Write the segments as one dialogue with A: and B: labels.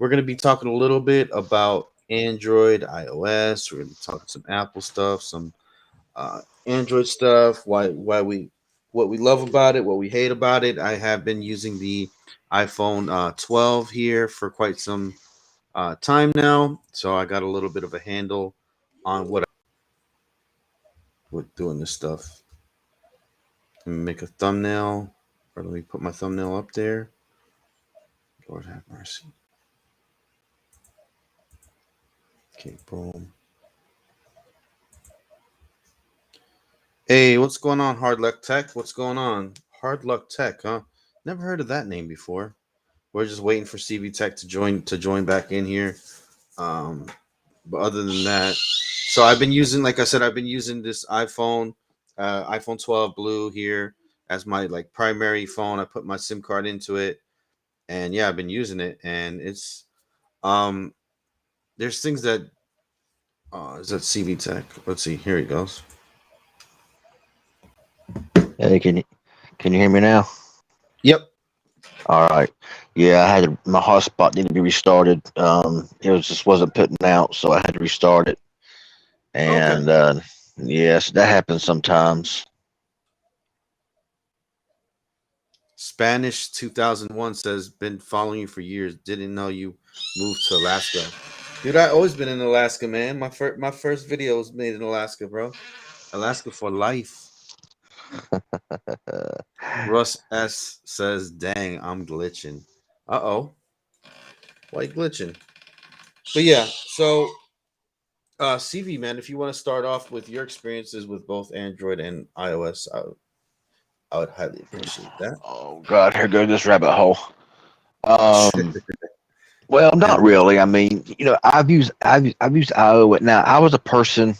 A: We're going to be talking a little bit about Android, iOS. We're going to be talking some Apple stuff, some Android stuff, why we what we love about it, what we hate about it. I have been using the iPhone 12 here for quite some time now, so I got a little bit of a handle on what with doing this stuff. Let me make a thumbnail, or let me put my thumbnail up there. Lord have mercy. Okay, boom. Hey, what's going on, Hard Luck Tech? What's going on? Hard Luck Tech, huh? Never heard of that name before. We're just waiting for CV Tech to join back in here. Um, but other than that, so I've been using, like I said, I've been using this iPhone 12 Blue here as my like primary phone. I put my SIM card into it, and yeah, I've been using it, and it's um, there's things that is that CV Tech. Let's see, here he goes.
B: Hey, can you hear me now?
A: Yep.
B: All right. Yeah, my hotspot needed to be restarted. It just wasn't putting out, so I had to restart it.
A: Okay.
B: And yes, that happens sometimes.
A: Spanish 2001 says, been following you for years. Didn't know you moved to Alaska. Dude, I always been in Alaska, man. My first video was made in Alaska, bro. Alaska for life. Russ S says, dang, I'm glitching. Uh-oh. Why you glitching? But yeah, so CV, man, if you want to start off with your experiences with both Android and iOS, I would highly appreciate that.
B: Oh God, here goes this rabbit hole. Um, well, not
A: And
B: really. I mean, I've used iOS. Now, I was a person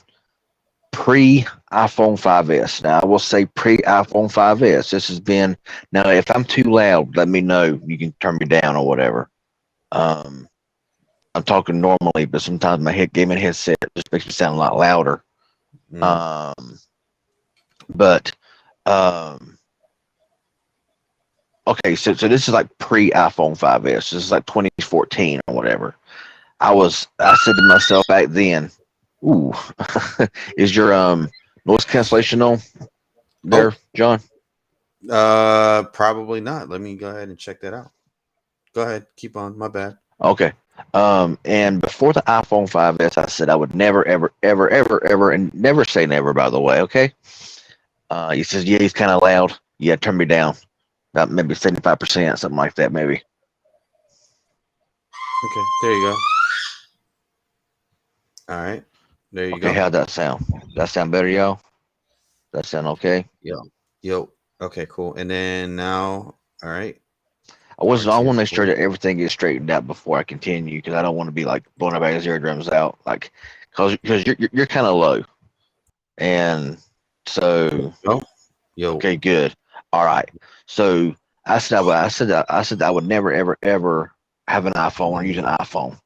B: pre iPhone 5S. Now, I will say pre iPhone 5S. This has been now. If I'm too loud, let me know. You can turn me down or whatever. Um, I'm talking normally, but sometimes my gaming headset just makes me sound a lot louder.
A: mm,
B: Um, but um, okay, so this is like pre iPhone 5S. This is like 2014 or whatever. I said to myself back then, "Ooh, is your noise cancellation on
A: oh,
B: there, John?"
A: probably not. Let me go ahead and check that out. Go ahead, keep on. My bad.
B: Okay. And before the iPhone 5S, I said I would never, ever, ever, ever, ever, and never say never. By the way, okay. He says, "Yeah, he's kind of loud. Yeah, turn me down. About maybe 75%, something like that, maybe."
A: Okay, there you go. All right, there you
B: Okay,
A: go.
B: how'd that sound? That sound better, y'all? That sound okay?
A: Yo, yo. Okay, cool. And then now, all right,
B: I
A: part
B: wasn't. I
A: two.
B: want to make sure
A: Cool.
B: that everything gets straightened out before I continue because I don't want to be like blowing everybody's eardrums out, like because you're kind of low, and so
A: Yo, yo.
B: okay, good, all right. So I said I would never ever ever have an iPhone or use an iPhone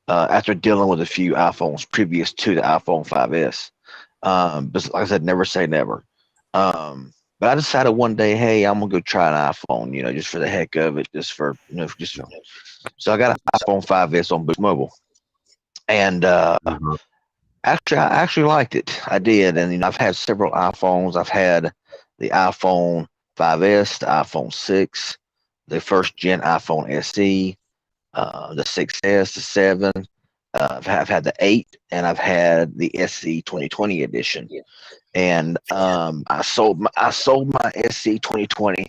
B: after dealing with a few iPhones previous to the iPhone 5S. But like I said, never say never. But I decided one day, hey, I'm gonna go try an iPhone, just for the heck of it, just for just so I got an iPhone 5S on Boost Mobile, and
A: Uh-huh.
B: actually, I actually liked it. I did, and I've had several iPhones. I've had the iPhone 5S, the iPhone 6, the first gen iPhone SE, the 6S, the 7. I've had the 8, and I've had the SE 2020 edition. And I sold my SC 2020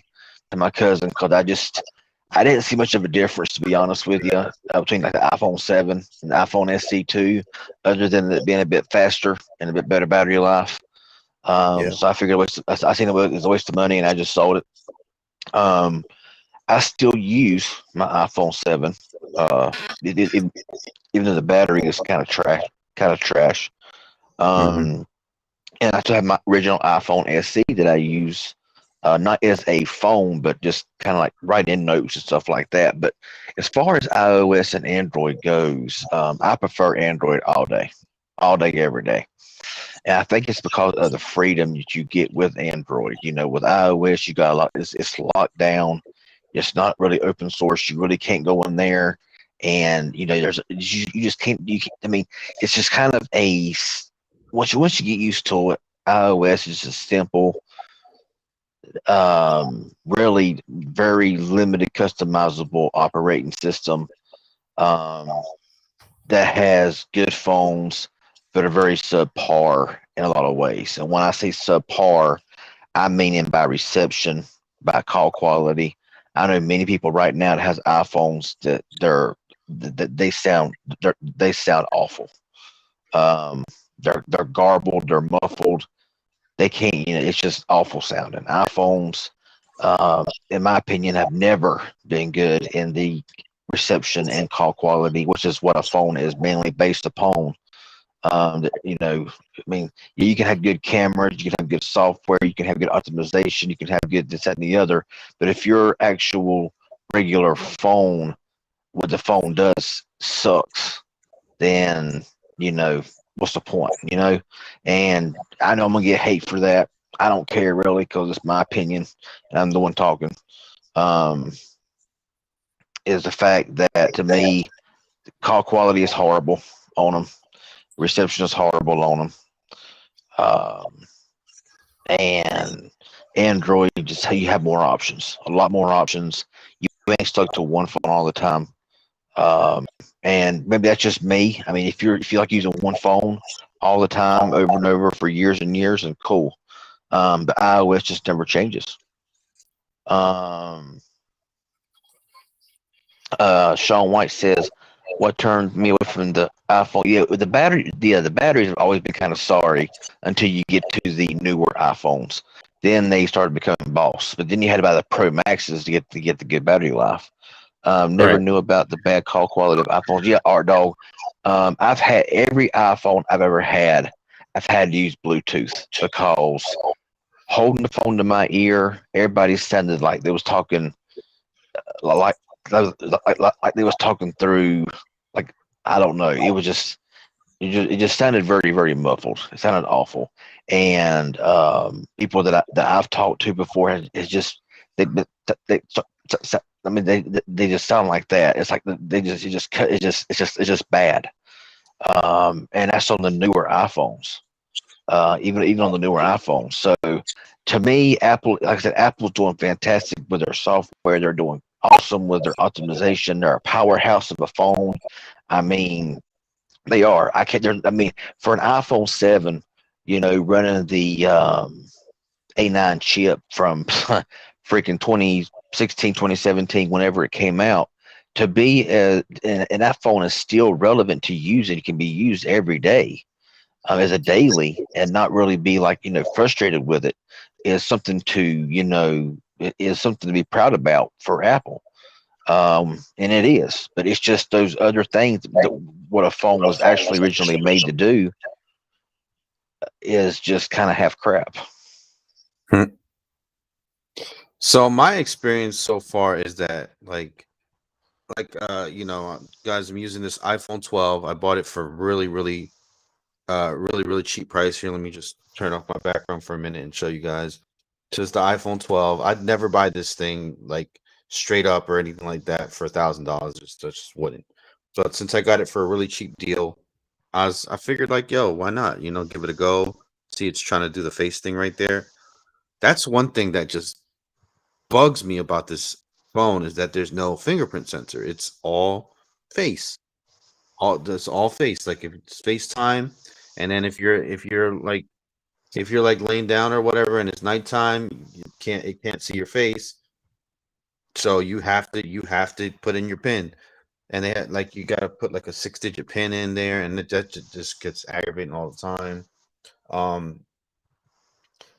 B: to my cousin because I didn't see much of a difference, to be honest with you, between like the iPhone 7 and the iPhone SC2, other than it being a bit faster and a bit better battery life.
A: Yeah.
B: So I figured I seen it was a waste of money, and I just sold it. Um, I still use my iPhone 7, uh, even though the battery is kind of trash, kind of trash.
A: Mm-hmm.
B: Um, and I still have my original iPhone SE that I use, not as a phone, but just kind of like writing notes and stuff like that. But as far as iOS and Android goes, I prefer Android all day, every day. And I think it's because of the freedom that you get with Android. With iOS, you got a lot. It's locked down. It's not really open source. You really can't go in there and you just can't. I mean, it's just kind of once you get used to it, iOS is just simple, really very limited customizable operating system, um, that has good phones that are very subpar in a lot of ways. And when I say subpar, I mean in by reception, by call quality. I know many people right now that has iPhones that they sound awful. Um, they're garbled, they're muffled. They can't, it's just awful sounding. iPhones, in my opinion, have never been good in the reception and call quality, which is what a phone is mainly based upon. I mean, you can have good cameras, you can have good software, you can have good optimization, you can have good this, that, and the other. But if your actual regular phone, what the phone does, sucks, then what's the point? And I know I'm gonna get hate for that. I don't care really because it's my opinion, and I'm the one talking. Um, is the fact that to me, call quality is horrible on them, reception is horrible on them, and Android just you have more options, a lot more options. You ain't stuck to one phone all the time. Um, and maybe that's just me. I mean, if you like using one phone all the time, over and over for years and years, and cool. But iOS just never changes. Um, Sean White says, "What turned me away from the iPhone? Yeah, the battery. Yeah, the batteries have always been kind of sorry until you get to the newer iPhones. Then they started becoming boss. But then you had to buy the Pro Maxes to get the good battery life. Never
A: Right.
B: knew about the bad call quality of iPhones. Yeah, Art Dog. I've had every iPhone I've ever had. I've had to use Bluetooth because holding the phone to my ear, everybody sounded like they was talking like like they was talking through like I don't know. It just sounded very very muffled. It sounded awful. And people that I've talked to before is just they they. I mean, they just sound like that. It's like they just it just cut. It's just bad. And that's on the newer iPhones. Even on the newer iPhones. So to me, Apple, like I said, Apple's doing fantastic with their software. They're doing awesome with their optimization. They're a powerhouse of a phone. I mean, they are. I can't. I mean, for an iPhone 7, running the A9 chip from freaking 2016, 2017, whenever it came out, to be and that phone is still relevant to use. It can be used every day as a daily and not really be like frustrated with it is something to is something to be proud about for Apple. And it is, but it's just those other things that what a phone was actually originally made to do is just kind of half crap.
A: Hmm. So my experience so far is that guys, I'm using this iPhone 12. I bought it for really cheap price. Here, let me just turn off my background for a minute and show you guys. Just the iPhone 12. I'd never buy this thing like straight up or anything like that for $1,000. Just wouldn't. But since I got it for a really cheap deal, I figured like, yo, why not? Give it a go. See, it's trying to do the face thing right there. That's one thing that just bugs me about this phone is that there's no fingerprint sensor. It's all face. All that's all face. Like if it's FaceTime, and then if you're like laying down or whatever and it's nighttime, it can't see your face. So you have to put in your pin. And they had like you gotta put like a 6-digit pin in there, and just gets aggravating all the time. Um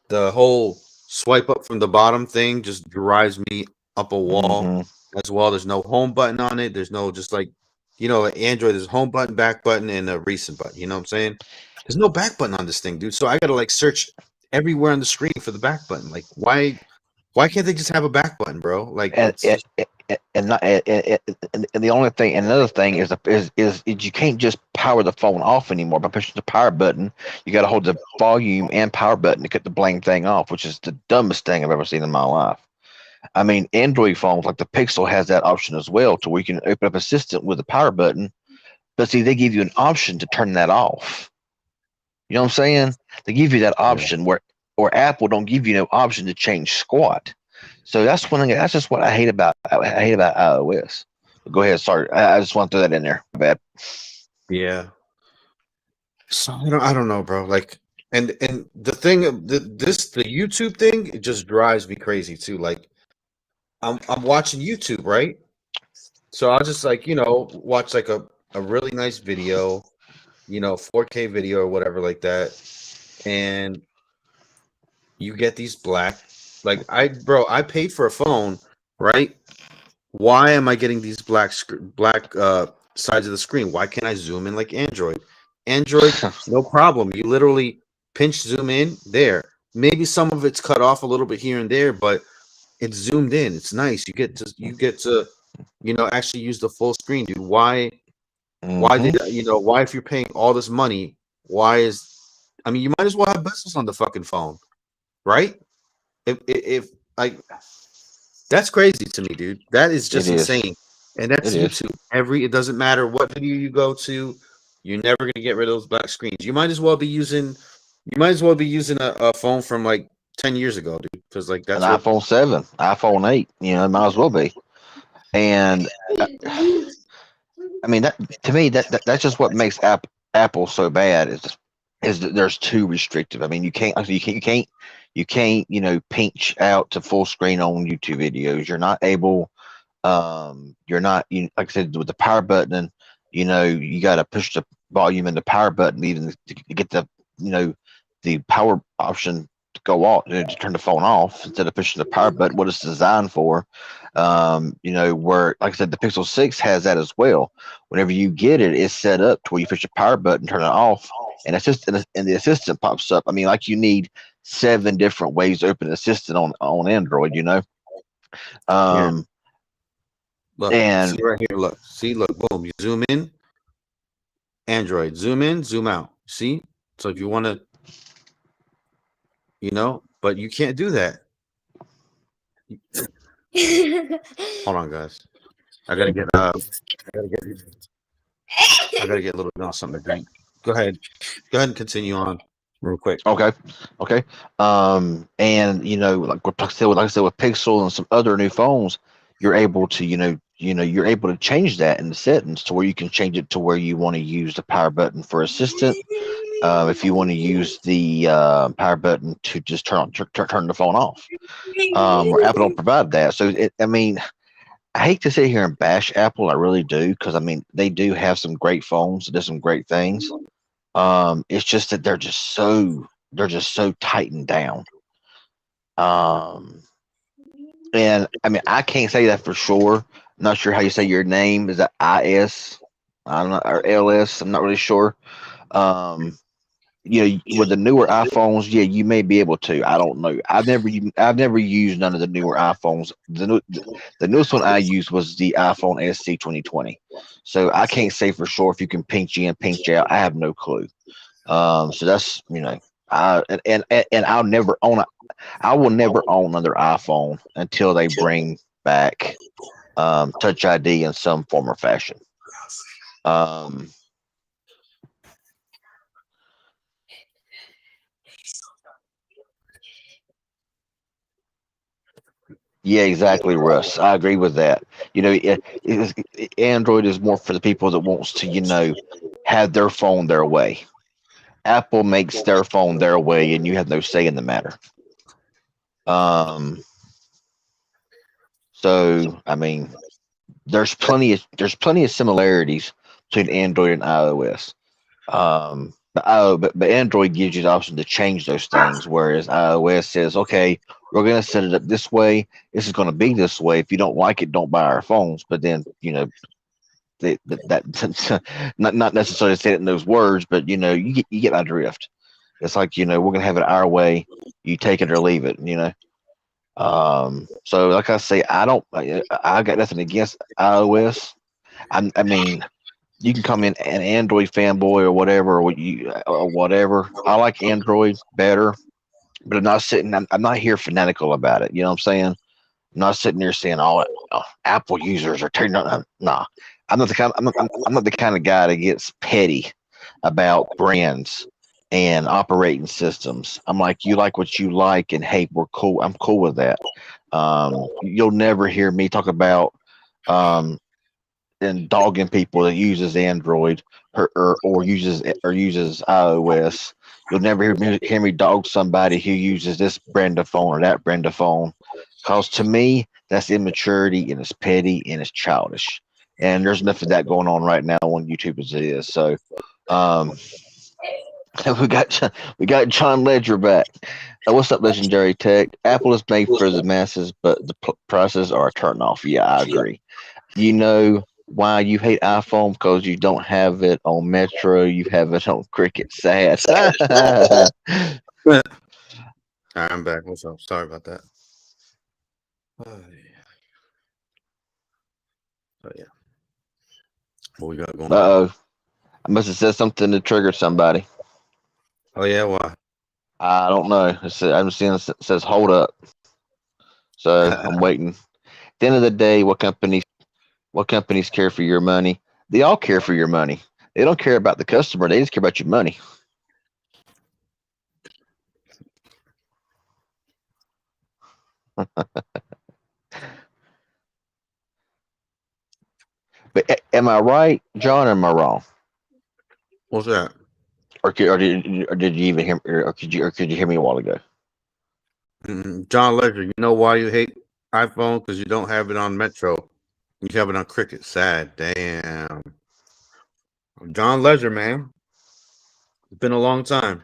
A: the whole swipe up from the bottom thing just drives me up a wall
B: Hmm.
A: as well. There's no home button on it. There's no just like Android, there's a home button, back button, and a recent button. You know what I'm saying? There's no back button on this thing, dude. So I gotta like search everywhere on the screen for the back button. Like why can't they just have a back button, bro? Like
B: and
A: it's just
B: and, not, and the only thing, and another thing is you can't just power the phone off anymore by pushing the power button. You got to hold the volume and power button to cut the blame thing off, which is the dumbest thing I've ever seen in my life. I mean, Android phones like the Pixel has that option as well, to where you can open up Assistant with the power button. But see, they give you an option to turn that off. You know what I'm saying? They give you that
A: Yeah.
B: option where, or Apple don't give you no option to change squat. So that's one thing. That's just what I hate about iOS. Go ahead. Sorry, I just want to throw that in there. My bad.
A: Yeah. So I don't know, bro. Like, and the thing, the YouTube thing, it just drives me crazy too. Like, I'm watching YouTube, right? So I'll just like watch like a really nice video, 4K video or whatever like that, and you get these black, like I paid for a phone, right? Why am I getting these black sides of the screen? Why can't I zoom in like Android? Android, no problem. You literally pinch zoom in there. Maybe some of it's cut off a little bit here and there, but it's zoomed in. It's nice. You get to actually use the full screen, dude. Why
B: Hmm.
A: why, if you're paying all this money, why is I mean, you might as well have business on the fucking phone, right? If like That's crazy to me, dude. That is
B: It
A: just
B: is.
A: insane. And that's
B: It is.
A: YouTube. It doesn't matter what video you go to, you're never gonna get rid of those black screens. You might as well be using a phone from like 10 years ago, dude. Because like
B: An
A: that's what
B: iPhone 7, iPhone 8. It might as well be. And uh, I mean, that to me, that's just what makes Apple so bad. Is that there's too restrictive. I mean, you can't pinch out to full screen on YouTube videos. You're not able. You're not, like I said, with the power button. You got to push the volume and the power button even to get you know the power option to go off, to turn the phone off instead of pushing the power button. What it's designed for. Where, like I said, the Pixel 6 has that as well. Whenever you get it, it's set up to where you push the power button, turn it off, and the assistant pops up. I mean, like you need seven different ways to open the assistant on Android.
A: yeah.
B: Um,
A: Look,
B: and
A: see right here, look. See, look, boom. You zoom in, Android. Zoom in, zoom out. See? So if you wanna, but you can't do that. Hold on, guys. I gotta get I gotta get I gotta get a little something to drink. Go ahead. Go ahead and continue on real quick.
B: okay, okay, and like I said, with Pixel and some other new phones, you're able to, you're able to change that in the settings to where you can change it to where you want to use the power button for assistant. If you want to use the power button to just turn the phone off, where Apple don't provide that. So I mean, I hate to sit here and bash Apple. I really do, because I mean they do have some great phones that do some great things. It's just that they're just so tightened down. Um, and I mean, I can't say that for sure. I'm not sure how you say your name. Is that IS? I don't know, or LS? I'm not really sure. Um, with the newer iPhones, yeah, you may be able to. I don't know. I've never used none of the newer iPhones. The newest one I used was the iPhone SC 2020. So I can't say for sure if you can pinch in, pinch out. I have no clue. So that's, and I will never own another iPhone until they bring back Touch ID in some form or fashion. Um, yeah, exactly, Russ. I agree with that. Android is more for the people that wants to, have their phone their way. Apple makes their phone their way, and you have no say in the matter. Um, so I mean, there's plenty of similarities between Android and iOS. But Android gives you the option to change those things, whereas iOS says, okay, we're going to set it up this way. This is going to be this way. If you don't like it, don't buy our phones. But then, that not necessarily say it in those words, but you get my drift. It's like, we're going to have it our way. You take it or leave it. So like I say, I got nothing against iOS. I mean, you can come in an Android fanboy or whatever, or whatever. I like Android better, but I'm not here fanatical about it. You know what I'm saying? I'm not sitting there saying, "Oh, Apple users are turning on." Nah, I'm not the kind. I'm not the kind of guy that gets petty about brands and operating systems. I'm like, you like what you like, and hey, we're cool. I'm cool with that. You'll never hear me talk about um, and dogging people that uses Android or uses iOS. You'll never hear me dog somebody who uses this brand of phone or that brand of phone, because to me that's immaturity and it's petty and it's childish. And there's enough of that going on right now on YouTube as it is. So um, we got John Ledger back. What's up, Legendary Tech? Apple is made for the masses, but the prices are a turn off. Yeah, I agree. You know why you hate iPhone? Because you don't have it on Metro. You have it on Cricket. Sad.
A: All right, I'm back. What's up? Sorry about that. Oh, yeah. Oh, yeah. What we got going on?
B: Uh-oh. I must have said something to trigger somebody.
A: Oh yeah, why?
B: I don't know. I'm seeing it says hold up. So I'm waiting. At the end of the day, what companies care for your money? They all care for your money. They don't care about the customer. They just care about your money. But am I right, John, or am I wrong?
A: What's that?
B: Or did you even hear, or could you hear me a while ago?
A: John Ledger. You know why you hate iPhone? Because you don't have it on Metro. You have it on Cricket. Sad. Damn. John Ledger, man. It's been a long time.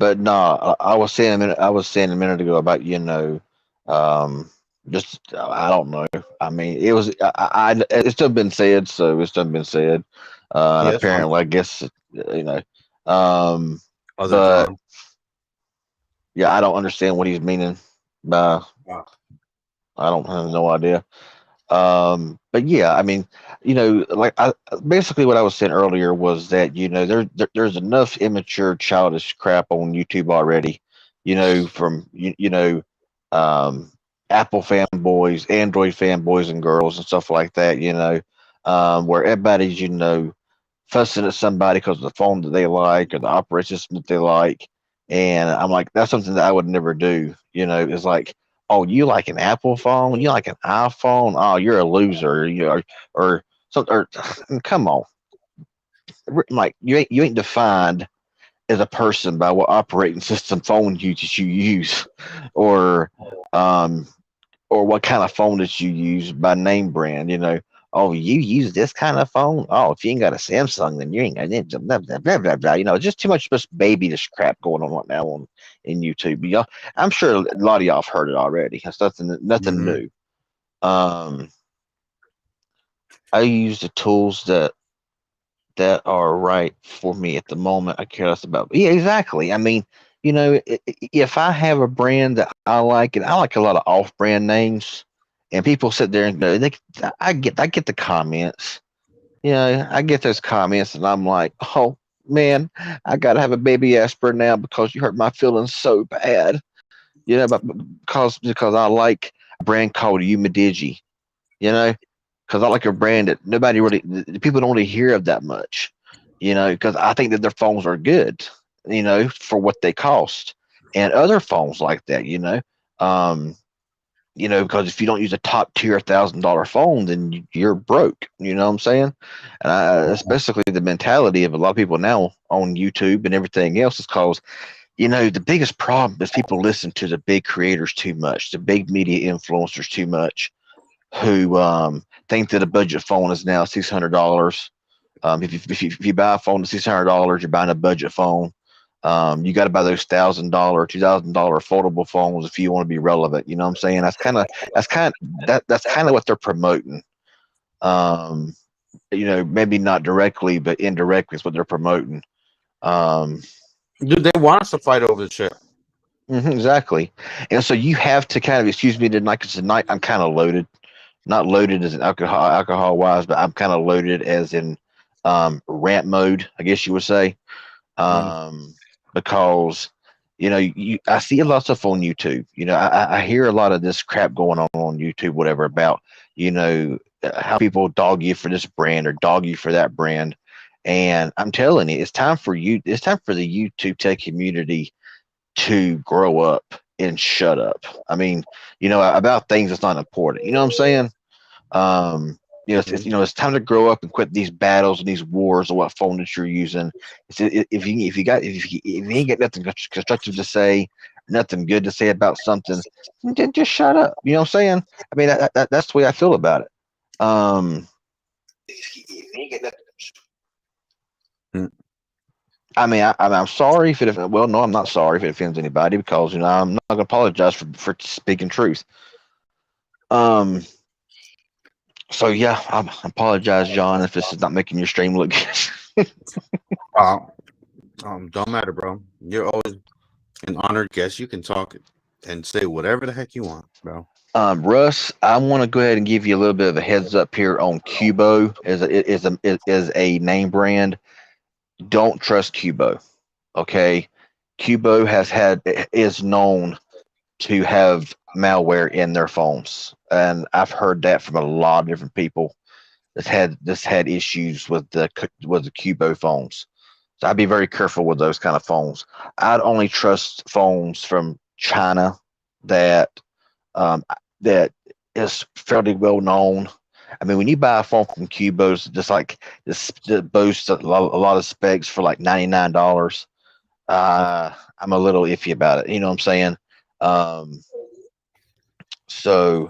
B: But no, I was saying a minute ago about um, just I don't know. I mean, it was it's still been said, so it's still been said, and
A: Yeah, that's fine.
B: apparently, I guess you know, um,
A: Other
B: but
A: John.
B: yeah, I don't understand what he's meaning by.
A: Wow.
B: I don't have no idea. But yeah, I mean, like basically what I was saying earlier was that there's enough immature, childish crap on YouTube already. From um, Apple fanboys, Android fanboys, and girls and stuff like that. Where everybody's fussing at somebody because of the phone that they like or the operating system that they like. And I'm like, that's something that I would never do. It's like, oh, you like an Apple phone? You like an iPhone? Oh, you're a loser. Or something. Or come on, like you ain't defined as a person by what operating system phone you use, or um, or what kind of phone that you use by name brand. Oh, you use this kind of phone? Oh, if you ain't got a Samsung, then you ain't got it. Blah, blah, blah, blah, blah. Just too much just babyish crap going on right now on in YouTube. But y'all, I'm sure a lot of y'all have heard it already. It's nothing
A: Hmm.
B: new. Um, I use the tools that are right for me at the moment. I care less about. Yeah, exactly. I mean, if I have a brand that I like, and I like a lot of off-brand names, and people sit there and go, I get the comments. I get those comments, and I'm like, oh man, I gotta have a baby aspirin now because you hurt my feelings so bad. But because I like a brand called Umidigi, you know, because I like a brand that nobody really, the people don't really hear of that much, because I think that their phones are good, for what they cost, and other phones like that, um, because if you don't use a top tier $1,000 phone, then you're broke. You know what I'm saying? And that's basically the mentality of a lot of people now on YouTube and everything else. Is cause the biggest problem is people listen to the big creators too much, the big media influencers too much, who think that a budget phone is now $600. If you buy a phone at $600, you're buying a budget phone. You got to buy those $1,000, $2,000 foldable phones if you want to be relevant. You know what I'm saying? That's kind of what they're promoting. Um, maybe not directly, but indirectly is what they're promoting. Um,
A: Dude, they want us to fight over the shit.
B: exactly. And so you have to kind of excuse me tonight because tonight I'm kind of loaded. Not loaded as in alcohol wise, but I'm kind of loaded as in rant mode, I guess you would say.
A: Mm,
B: because I see a lot of stuff on YouTube. I hear a lot of this crap going on YouTube, whatever, about how people dog you for this brand or dog you for that brand. And I'm telling you, it's time for the YouTube tech community to grow up and shut up. I mean, about things that's not important. You know what I'm saying? Um,
A: mm,
B: it's time to grow up and quit these battles and these wars of what phone that you're using. If you ain't got nothing constructive to say, nothing good to say about something, then just shut up. You know what I'm saying? I mean, that's the way I feel about it. Um,
A: mm.
B: I mean, I'm sorry if it. Well, no, I'm not sorry if it offends anybody because I'm not gonna apologize for speaking truth. Um, so yeah, I apologize, John, if this is not making your stream look good.
A: Uh, don't matter, bro. You're always an honored guest. You can talk and say whatever the heck you want, bro.
B: Russ, I want to go ahead and give you a little bit of a heads up here on Cubo as a name brand. Don't trust Cubo. Okay, Cubo is known to have malware in their phones, and I've heard that from a lot of different people that's had issues with the Cubo phones. So I'd be very careful with those kind of phones. I'd only trust phones from China that um, that is fairly well known. I mean, when you buy a phone from Cubos, just like this that boasts a lot of specs for like $99, I'm a little iffy about it. You know what I'm saying? Um, so,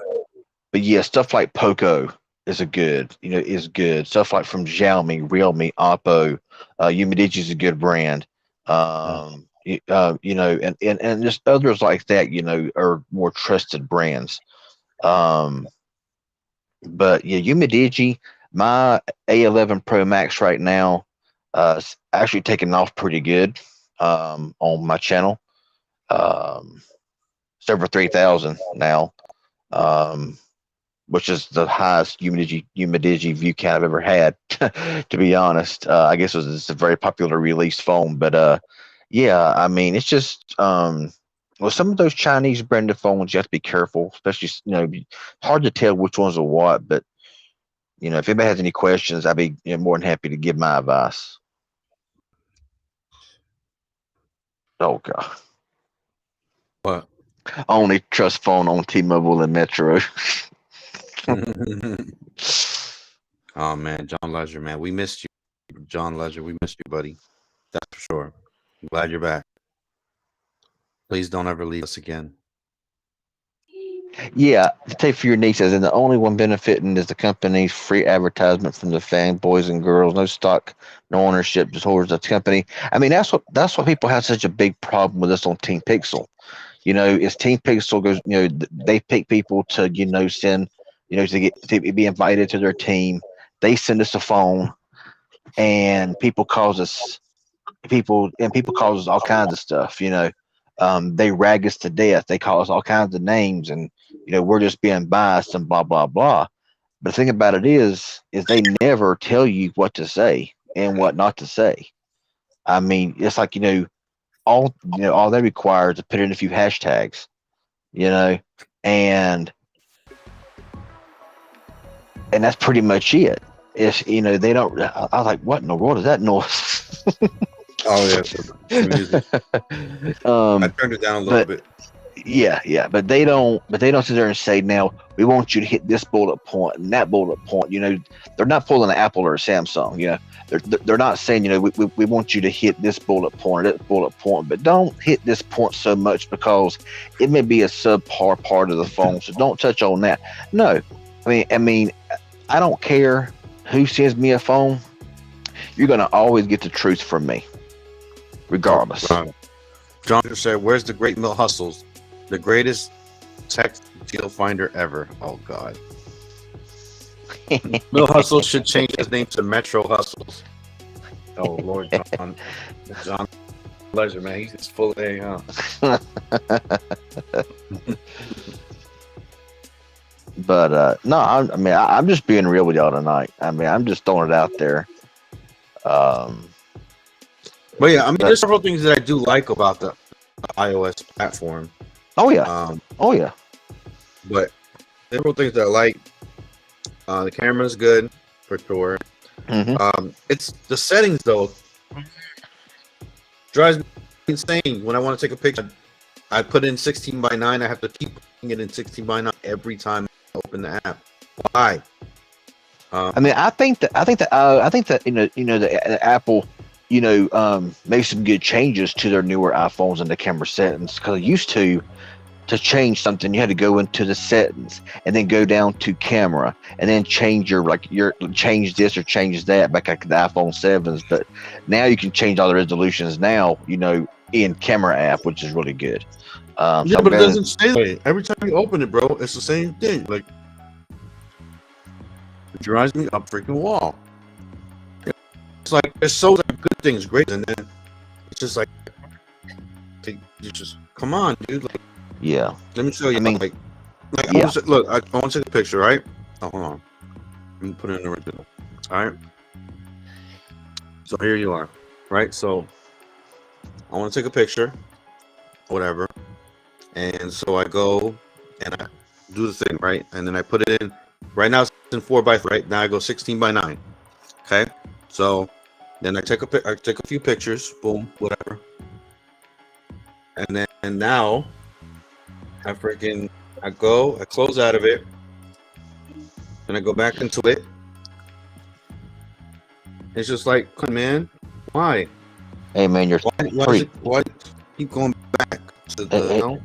B: but yeah, stuff like Poco is good. Stuff like from Xiaomi, Realme, Oppo, Umidigi is a good brand.
A: Mm.
B: And just others like that, are more trusted brands. Um, but yeah, Umidigi, my A11 Pro Max right now, is actually taking off pretty good, on my channel. Um, it's over 3,000 now, um, which is the highest Umidigi view count I've ever had. To be honest, I guess it's a very popular release phone, but yeah, I mean, it's just well, some of those Chinese branded phones you have to be careful, especially hard to tell which ones are what. But if anybody has any questions, I'd be more than happy to give my advice. Oh god,
A: What?
B: only trust phone on T-Mobile and Metro.
A: Oh man, John Ledger, man, we missed you, John Ledger. We missed you, buddy. That's for sure. I'm glad you're back. Please don't ever leave us again.
B: Yeah, to take for your nieces, and the only one benefiting is the company's free advertisement from the fanboys and girls. No stock, no ownership, just holders of the company. I mean, that's why people have such a big problem with this on Team Pixel. Is Team Pixel goes, they pick people to send, to be invited to their team. They send us a phone, and people cause us all kinds of stuff. They rag us to death. They call us all kinds of names, and we're just being biased and blah blah blah. But the thing about it is they never tell you what to say and what not to say. I mean, it's like all they require is to put in a few hashtags, you know, and that's pretty much it. If they don't, I was like, what in the world is that noise?
A: Oh yeah, it's music. I
B: um,
A: turned it down a little
B: but
A: bit.
B: yeah, but they don't sit there and say, now we want you to hit this bullet point and that bullet point. They're not pulling an Apple or a Samsung. They're not saying, we want you to hit this bullet point or that bullet point, but don't hit this point so much because it may be a subpar part of the phone. So don't touch on that. No, I mean, I don't care who sends me a phone. You're gonna always get the truth from me,
A: Oh,
B: regardless.
A: John just said, "Where's the great Mill Hustles? The greatest tech deal finder ever." Oh God, Mill Hustles should change his name to Metro Hustles. Oh Lord, John Ledger, man, he's full of A, huh?
B: But no, I'm just being real with y'all tonight. I mean, I'm just throwing it out there. Um,
A: But yeah, I mean,
B: But
A: there's several things that I do like about the iOS platform.
B: oh yeah,
A: Um,
B: oh yeah.
A: but several things that I like. The camera's good for sure.
B: Hmm.
A: It's the settings though drives me insane. When I want to take a picture, I put in 16 by 9. I have to keep putting it in 16 by 9 every time I open the app. Why? Um,
B: I mean, I think that the Apple, made some good changes to their newer iPhones and the camera settings. Because used to change something, you had to go into the settings and then go down to camera and then change your change this or change that back like the iPhone 7s. But now you can change all the resolutions now, in camera app, which is really good. So
A: yeah,
B: I'm
A: but it
B: glad.
A: doesn't stay that way. Every time you open it, bro, it's the same thing. Like, it drives me up freaking wall. It's like there's so many good things, great, and then it's just like you just come on, dude. Like,
B: Yeah,
A: let me show you.
B: I mean,
A: Like I
B: yeah.
A: want to look. I want to take a picture, right? Oh, hold on. Let me put it in the original. All right. So here you are, right? So I want to take a picture, whatever, and so I go and I do the thing, right? And then I put it in. Right now it's in 4 by 3. Right now I go 16 by 9. Okay. So then I take a few pictures, boom, whatever, and then now I close out of it, and I go back into it. It's just like, man, why?
B: Hey man,
A: Why does
B: pretty.
A: it? Why keep going back to
B: Hey,
A: the?
B: hey,
A: No.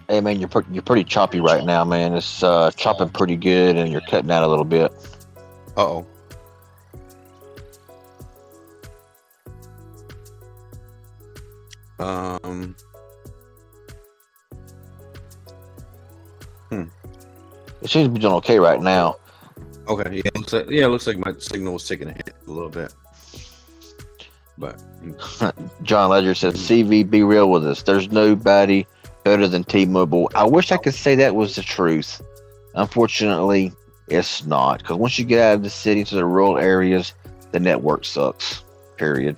B: hey man, you're pretty choppy right now, man. It's chopping pretty good, and you're cutting out a little bit.
A: Uh oh. Hmm.
B: It seems to be doing okay right now.
A: Okay. It looks like my signal was taking a hit a little bit, but
B: John Ledger says, "CV, be real with us. There's nobody better than T-Mobile." I wish I could say that was the truth. Unfortunately, it's not. Because once you get out of the city to the rural areas, the network sucks. Period.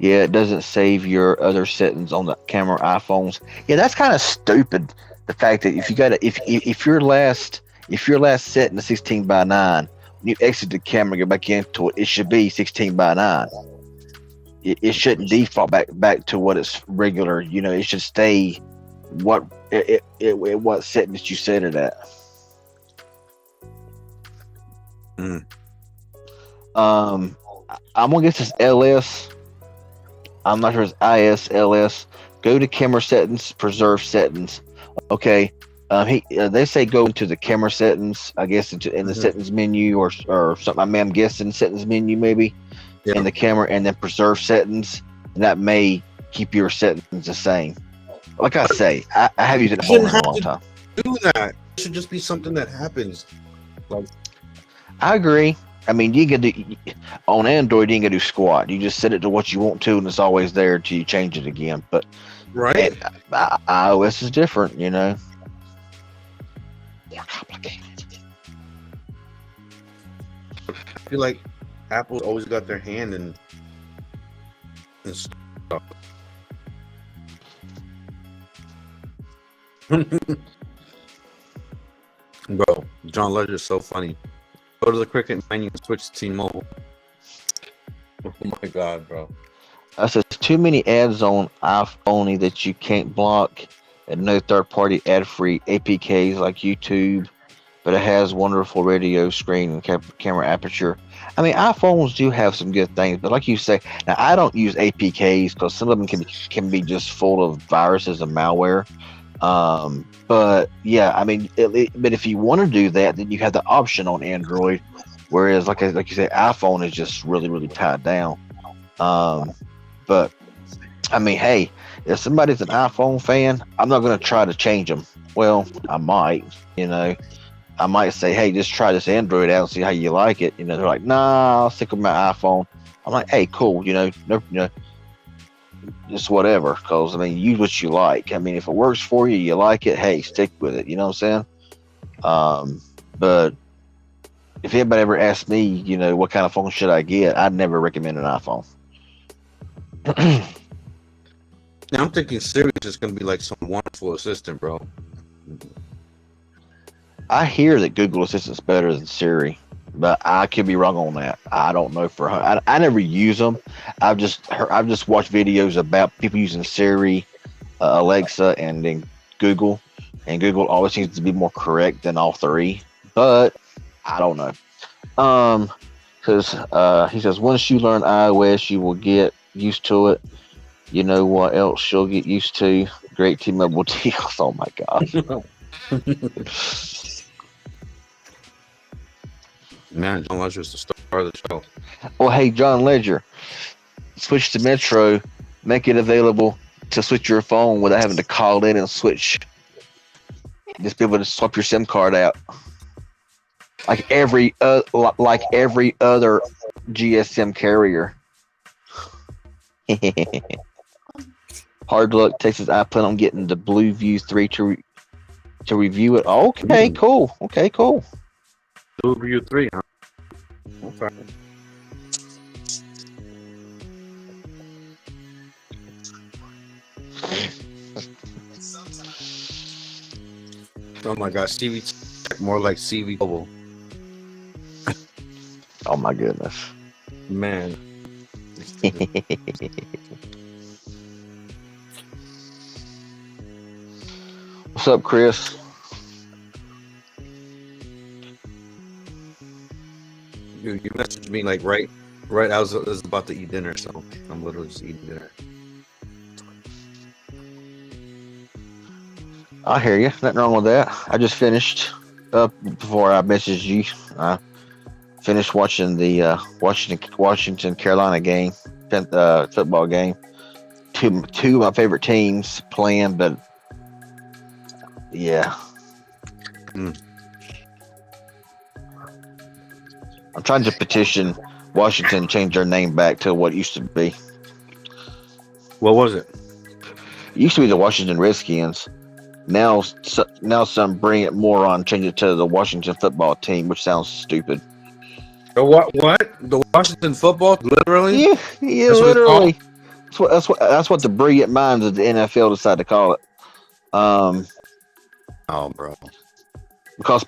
B: Yeah, it doesn't save your other settings on the camera iPhones. Yeah, that's kind of stupid. The fact that if you got if your last setting is 16 by 9, when you exit the camera, go back into it, it should be 16 by 9. It shouldn't default back to what it's regular. It should stay what what settings you set it at.
A: mm,
B: Um, I'm gonna guess it's LS. I'm not sure it's ISLS. Go to camera settings, preserve settings. Okay. They say go into the camera settings. I guess in the
A: mhm.
B: settings menu or something. I mean, I'm guessing settings menu maybe in
A: Yeah.
B: the camera, and then preserve settings, and that may keep your settings the same. Like I say, I have used
A: You
B: the phone
A: shouldn't
B: in a
A: have
B: long
A: to
B: time.
A: do that. It should just be something that happens. Like,
B: I agree. I mean, you can do on Android, you can do squat. You just set it to what you want to, and it's always there until you change it again. But
A: right?
B: iOS is different, more complicated.
A: I feel like Apple's always got their hand in stuff. Bro, John Ledger's so funny. Go to the cricket menu and switch to T-Mobile. Oh my god, bro.
B: Says too many ads on iPhone that you can't block, and no third-party ad-free APKs like YouTube. But it has wonderful radio screen and camera aperture. I mean, iPhones do have some good things, but like you say, now I don't use APKs because some of them can be just full of viruses and malware. But yeah, I mean, but if you want to do that, then you have the option on Android. Whereas, like you say, iPhone is just really really tied down. Um, but I mean, hey, if somebody's an iPhone fan, I'm not going to try to change them. Well, I might, I might say, hey, just try this Android out and see how you like it. They're like, nah, I'll stick with my iPhone. I'm like, hey, cool, no, just whatever. Because I mean, use what you like. I mean, if it works for you, you like it, hey, stick with it. You know what I'm saying? But if anybody ever asked me, what kind of phone should I get, I'd never recommend an iPhone.
A: Now I'm thinking Siri is just gonna be like some wonderful assistant, bro.
B: I hear that Google Assistant's better than Siri, but I could be wrong on that. I don't know for I never use them. I've just watched videos about people using Siri, Alexa, and then Google, and Google always seems to be more correct than all three. But I don't know. Because he says once you learn iOS, you will get used to it. You know what else you'll get used to? Great T-Mobile deals. Oh my gosh.
A: Man, John Legend's the star of the show.
B: Oh hey, John Ledger, switch to Metro, make it available to switch your phone without having to call in and switch. Just be able to swap your SIM card out like every other GSM carrier. Hard luck, Texas. I plan on getting the Blue View 3 to review it. Okay, cool. Okay, cool.
A: Blue View 3, huh? Okay. Oh my gosh, CV more like CV Global.
B: Oh my goodness.
A: Man.
B: What's up, Chris?
A: You messaged me like right. I was about to eat dinner, so I'm literally just eating dinner.
B: I hear you. Nothing wrong with that. I just finished up before I messaged you. I finished watching the Washington Carolina game, football game. Two of my favorite teams playing, but yeah. I'm trying to petition Washington to change their name back to what it used to be.
A: What was it?
B: It used to be the Washington Redskins. Now some bring it more on, change it to the Washington football team, which sounds stupid.
A: The what? What? The Washington football? Literally?
B: Yeah,
A: That's what it's called?
B: literally. That's what the brilliant minds of the NFL decided to call it.
A: Oh, bro.
B: Because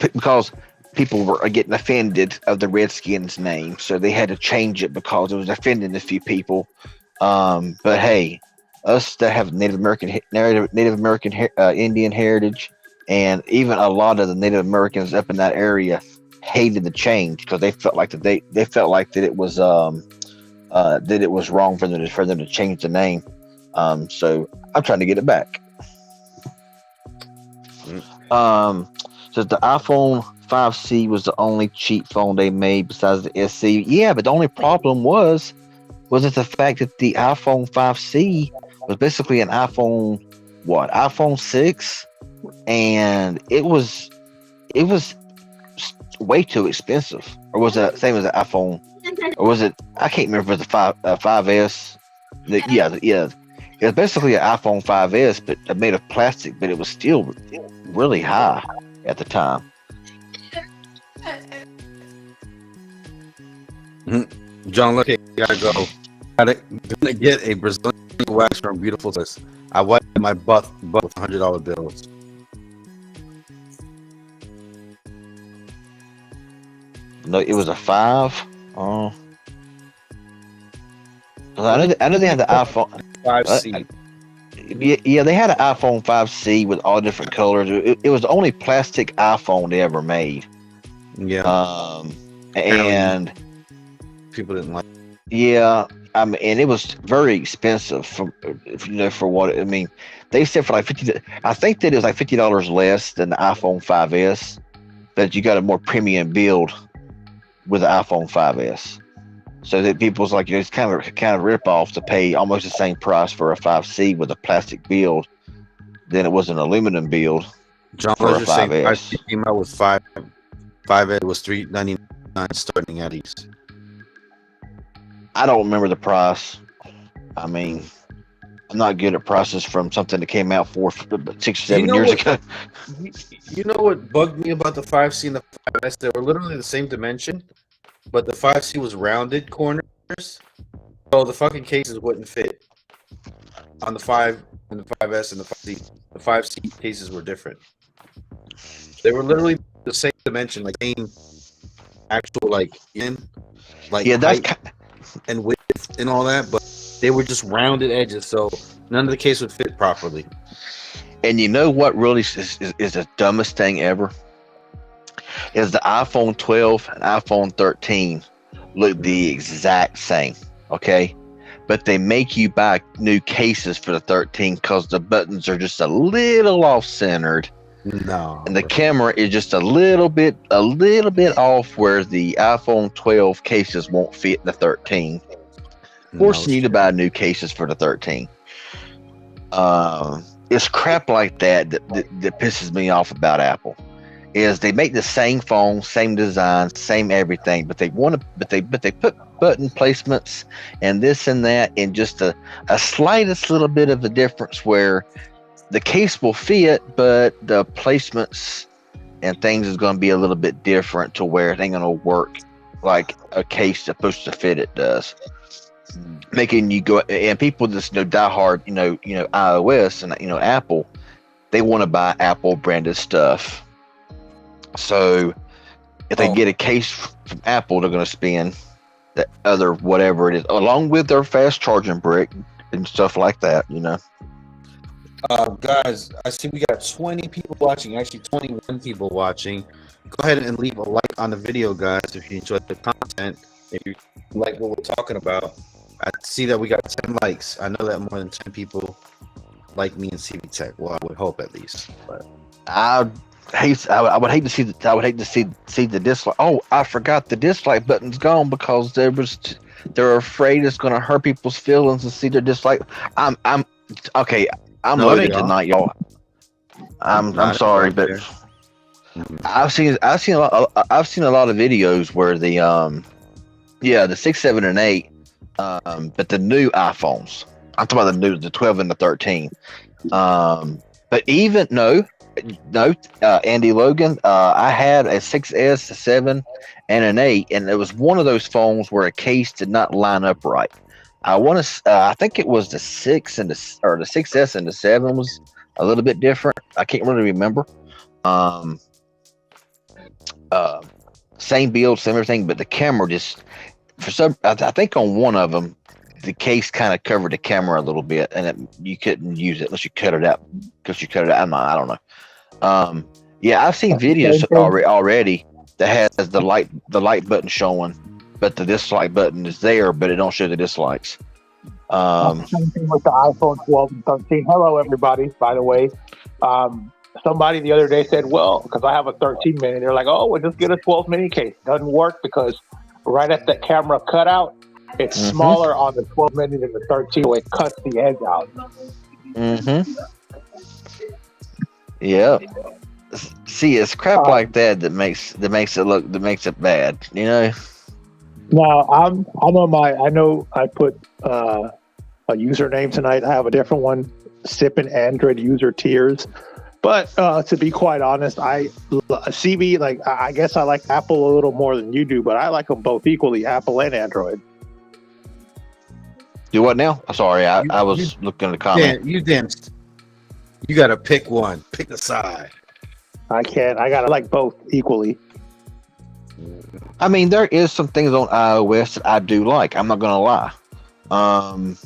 B: people were getting offended of the Redskins name, so they had to change it because it was offending a few people. But hey, us that have Native American Indian heritage, and even a lot of the Native Americans up in that area hated the change because they felt like they felt like that it was wrong for them to change the name. So I'm trying to get it back. Says the iPhone 5C was the only cheap phone they made besides the SC. Yeah, but the only problem was it the fact that the iPhone 5C was basically an iPhone 6, and it was way too expensive. Or was it the same as the iPhone? Or was it? I can't remember if it was the 5S. Yeah. It was basically an iPhone 5S, but made of plastic, but it was still really high at the time.
A: John, look, gotta go. Gonna get a Brazilian wax from Beautiful Bliss. I wiped my butt with $100 bills.
B: No, it was a 5. Oh, I know they had the iPhone
A: 5C.
B: Yeah, they had an iPhone 5C with all different colors. It was the only plastic iPhone they ever made.
A: Yeah.
B: And
A: people didn't like.
B: Yeah, and it was very expensive for what I mean. They said for like 50. I think that it was like $50 less than the iPhone 5S, but you got a more premium build with the iPhone 5S. So that people's like, it's kind of rip off to pay almost the same price for a 5C with a plastic build than it was an aluminum build
A: John
B: for a
A: Ledger saying
B: 5S.
A: came out with 5S was $399 starting at East.
B: I don't remember the price. I mean, I'm not good at prices from something that came out 6 or
A: You
B: 7
A: know
B: years
A: what?
B: ago.
A: You know what bugged me about the 5C and the 5S? They were literally the same dimension, but the 5C was rounded corners, so the fucking cases wouldn't fit on the 5S and the 5C. The 5C cases were different. They were literally the same dimension, like same actual like
B: Yeah, that's
A: height and width and all that, but they were just rounded edges, so none of the case would fit properly.
B: and you know what really is the dumbest thing ever is the iPhone 12 and iPhone 13 look the exact same. Okay, but they make you buy new cases for the 13 because the buttons are just a little off centered
A: No,
B: and the
A: bro.
B: camera is just a little bit off where the iPhone 12 cases won't fit the 13,
A: No
B: forcing you to
A: shit.
B: buy new cases for the 13. It's crap like that pisses me off about Apple. Is they make the same phone, same design, same everything, but they want to, but they put button placements and this and that, and just a slightest little bit of a difference where the case will fit, but the placements and things is going to be a little bit different to where it ain't going to work like a case supposed to fit it does. Making you go, and people just die hard, iOS and Apple, they want to buy Apple branded stuff. So if they
A: Oh,
B: get a case from Apple, they're going to spend the other whatever it is, along with their fast charging brick and stuff like that.
A: guys, I see we got 20 people watching. Actually, 21 people watching. Go ahead and leave a like on the video, guys, if you enjoyed the content. If you like what we're talking about, I see that we got 10 likes. I know that more than 10 people like me and CV Tech. Well, I would hope at least. But
B: I I would hate to see the dislike. Oh, I forgot the dislike button's gone because they're afraid it's going to hurt people's feelings to see their dislike. I'm okay. I'm
A: no, they
B: loaded
A: are.
B: tonight, y'all. I'm
A: Not it's
B: sorry,
A: right
B: but
A: there. Mhm.
B: I've seen a lot of videos where the 6, 7, and 8, but the new iPhones. I'm talking about the 12 and the 13. But even no, Andy Logan. I had a 6S, a 7, and an 8, and it was one of those phones where a case did not line up right. I think it was the 6 or the 6S and the 7 was a little bit different. I can't really remember. Um, uh, Same build, same everything, but the camera just for some. I think on one of them, the case kind of covered the camera a little bit, and you couldn't use it unless you cut it out. Because you cut it out, I don't know. Yeah, I've seen
C: That's the
B: videos
C: same thing.
B: already that has the like button showing, but the dislike button is there, but it don't show the dislikes.
C: That's
B: Um,
C: the same thing with the iPhone 12 and 13. Hello, everybody, by the way. Somebody the other day said, well, because I have a 13 mini, they're like, oh, well, just get a 12 mini case. Doesn't work because right at the camera cutout, it's
B: mhm,
C: smaller on the 12 mini than the 13, so it cuts the edge out.
B: mhm, yeah. See, it's crap
C: Uh,
B: like that makes it bad.
C: Now I put a username tonight. I have a different one, sipping Android user tears. But to be quite honest, CB, like I guess I like Apple a little more than you do, but I like them both equally, Apple and Android.
B: Do what now? I'm sorry, I,
A: You,
B: I
A: you,
B: was looking at the comment.
A: you danced. You got to pick one. Pick a side.
C: I can't. I gotta like both equally.
B: I mean, there is some things on iOS that I do like. I'm not gonna lie. Um,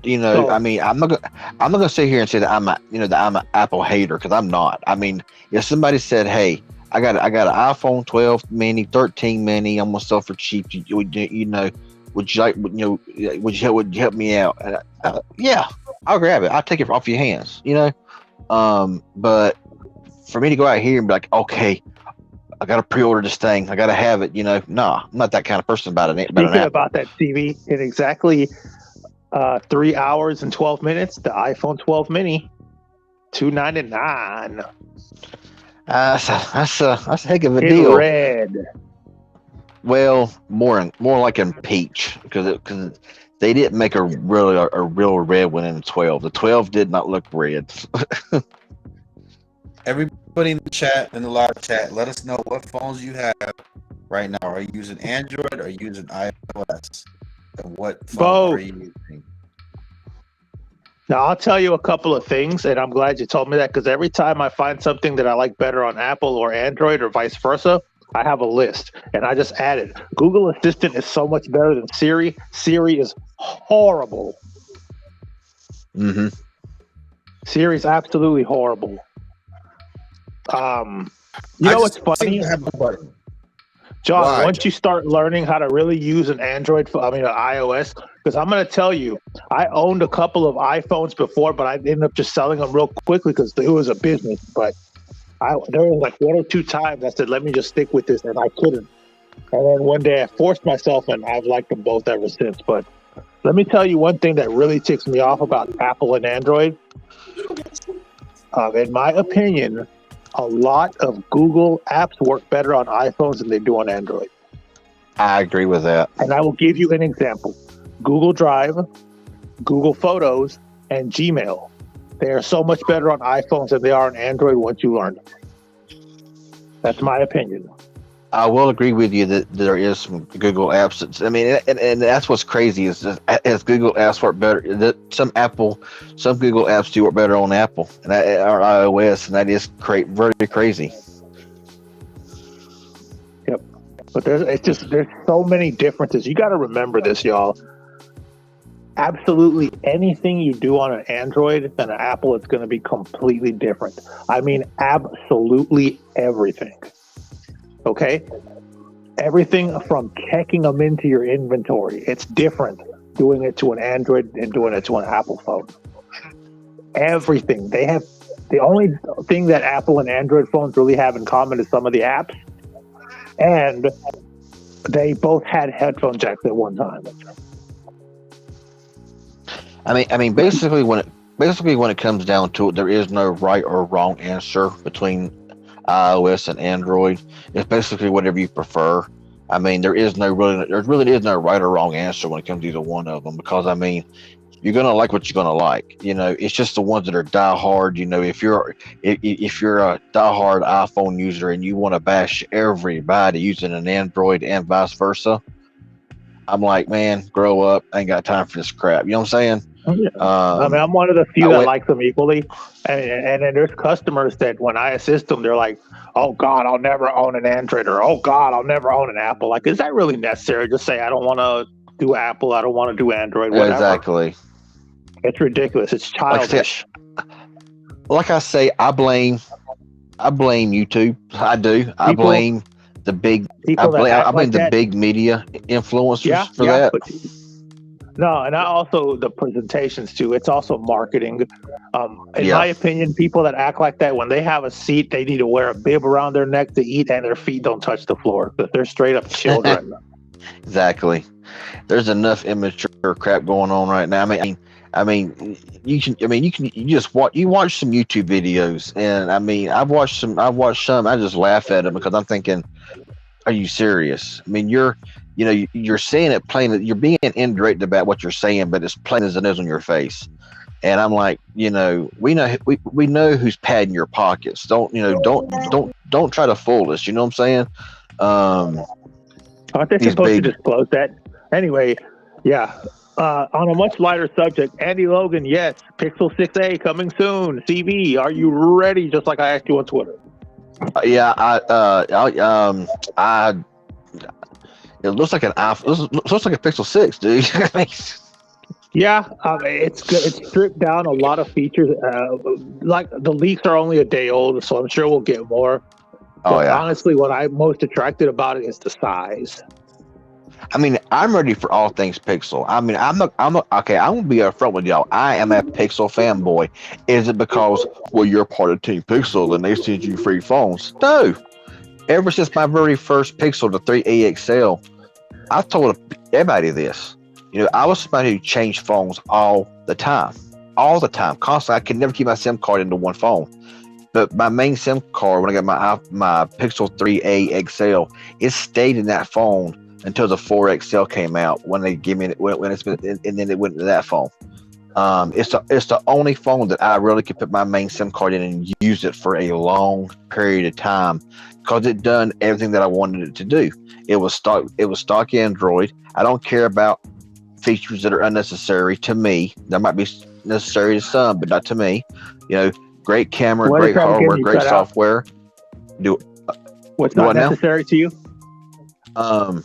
B: I
C: So
B: mean, I'm not gonna sit here and say that I'm an Apple hater because I'm not. I mean, if somebody said, "Hey, I got an iPhone 12 mini, 13 mini, I'm gonna sell for cheap," would you like, would you help me out? Yeah, I'll grab it. I'll take it off your hands. But for me to go out here and be like, okay, I got to pre-order this thing, I got to have it. Nah, I'm not that kind of person about an
C: speaking
B: Apple.
C: about that CB, in exactly 3 hours and 12 minutes, the iPhone 12 mini, $299
B: That's a heck of a
C: in
B: deal.
C: red.
B: Well, more like in peach because they didn't make a real red one in the 12. The 12 did not look red.
A: Everybody in the chat, in the live chat, let us know what phones you have right now. Are you using Android or are you using iOS? And what phone are
C: Both.
A: you using?
C: Now, I'll tell you a couple of things, and I'm glad you told me that, because every time I find something that I like better on Apple or Android or vice versa, I have a list, and I just added. Google Assistant is so much better than Siri. Siri is horrible.
B: Mm-hmm.
C: Siri is absolutely horrible. You know what's funny? John,
A: Why?
C: once you start learning how to really use an Android, an iOS, because I'm going to tell you, I owned a couple of iPhones before, but I ended up just selling them real quickly because it was a business. But there was like 1 or 2 times I said, let me just stick with this, and I couldn't. And then one day I forced myself, and I've liked them both ever since. But let me tell you one thing that really ticks me off about Apple and Android. In my opinion, a lot of Google apps work better on iPhones than they do on Android.
B: I agree with that.
C: And I will give you an example. Google Drive, Google Photos, and Gmail. They are so much better on iPhones than they are on Android once you learn. That's my opinion.
B: I will agree with you that there is some Google apps. And that's what's crazy is that as Google apps work better, that some Google apps do work better on Apple and or iOS, and that is very crazy.
C: Yep, but there's so many differences. You got to remember this, y'all. Absolutely anything you do on an Android and an Apple, it's going to be completely different. I mean, absolutely everything. Okay? Everything from checking them into your inventory. It's different doing it to an Android and doing it to an Apple phone. Everything. They have the only thing that Apple and Android phones really have in common is some of the apps. And they both had headphone jacks at one time.
B: I mean, basically when it comes down to it, there is no right or wrong answer between iOS and Android. It's basically whatever you prefer. I mean, there really is no right or wrong answer when it comes to either one of them, because I mean, you're gonna like what you're gonna like. You know, it's just the ones that are diehard. You know, if you're a diehard iPhone user and you want to bash everybody using an Android and vice versa, I'm like, man, grow up. I ain't got time for this crap. You know what I'm saying?
C: Yeah. I mean, I'm one of the few that likes them equally. And then there's customers that when I assist them, they're like, oh, God, I'll never own an Android, or oh, God, I'll never own an Apple. Like, is that really necessary? Just say, I don't want to do Apple. I don't want to do Android, whatever.
B: Exactly.
C: It's ridiculous. It's childish.
B: Like I say, I blame YouTube. I do. I blame the big big media influencers for that.
C: No, and also the presentations too. It's also marketing. In my opinion, people that act like that, when they have a seat, they need to wear a bib around their neck to eat, and their feet don't touch the floor. But they're straight up children.
B: Exactly. There's enough immature crap going on right now. You just watch some YouTube videos, and I mean, I've watched some. I just laugh at them because I'm thinking, are you serious? I mean, you're saying it plain. You're being indirect about what you're saying, but it's plain as it is on your face. And I'm like, we know who's padding your pockets. Don't try to fool us. You know what I'm saying?
C: Aren't they supposed to disclose that? Anyway, yeah. On a much lighter subject, Andy Logan, yes, Pixel 6a coming soon. CV, are you ready? Just like I asked you on Twitter.
B: It looks like an iPhone. It looks like a Pixel 6, dude.
C: Yeah, it's good. It's stripped down a lot of features. Like the leaks are only a day old, so I'm sure we'll get more. But honestly, what I'm most attracted about it is the size.
B: I mean, I'm ready for all things Pixel. I mean, I'm gonna be upfront with y'all. I am a Pixel fanboy. Is it because, well, you're part of Team Pixel and they send you free phones? No. Ever since my very first Pixel, the 3a XL, I told everybody this. I was somebody who changed phones all the time, constantly. I could never keep my SIM card into one phone. But my main SIM card, when I got my Pixel 3a XL, it stayed in that phone until the 4XL came out when they give me when it's been, and then it went to that phone. It's the only phone that I really could put my main SIM card in and use it for a long period of time because it done everything that I wanted it to do. It was stock Android. I don't care about features that are unnecessary to me. That might be necessary to some, but not to me. You know, great camera,
C: What is
B: great
C: that again?
B: hardware,
C: You
B: great
C: cut out.
B: software. Do
C: What's
B: do
C: not
B: what now?
C: necessary to you?
B: I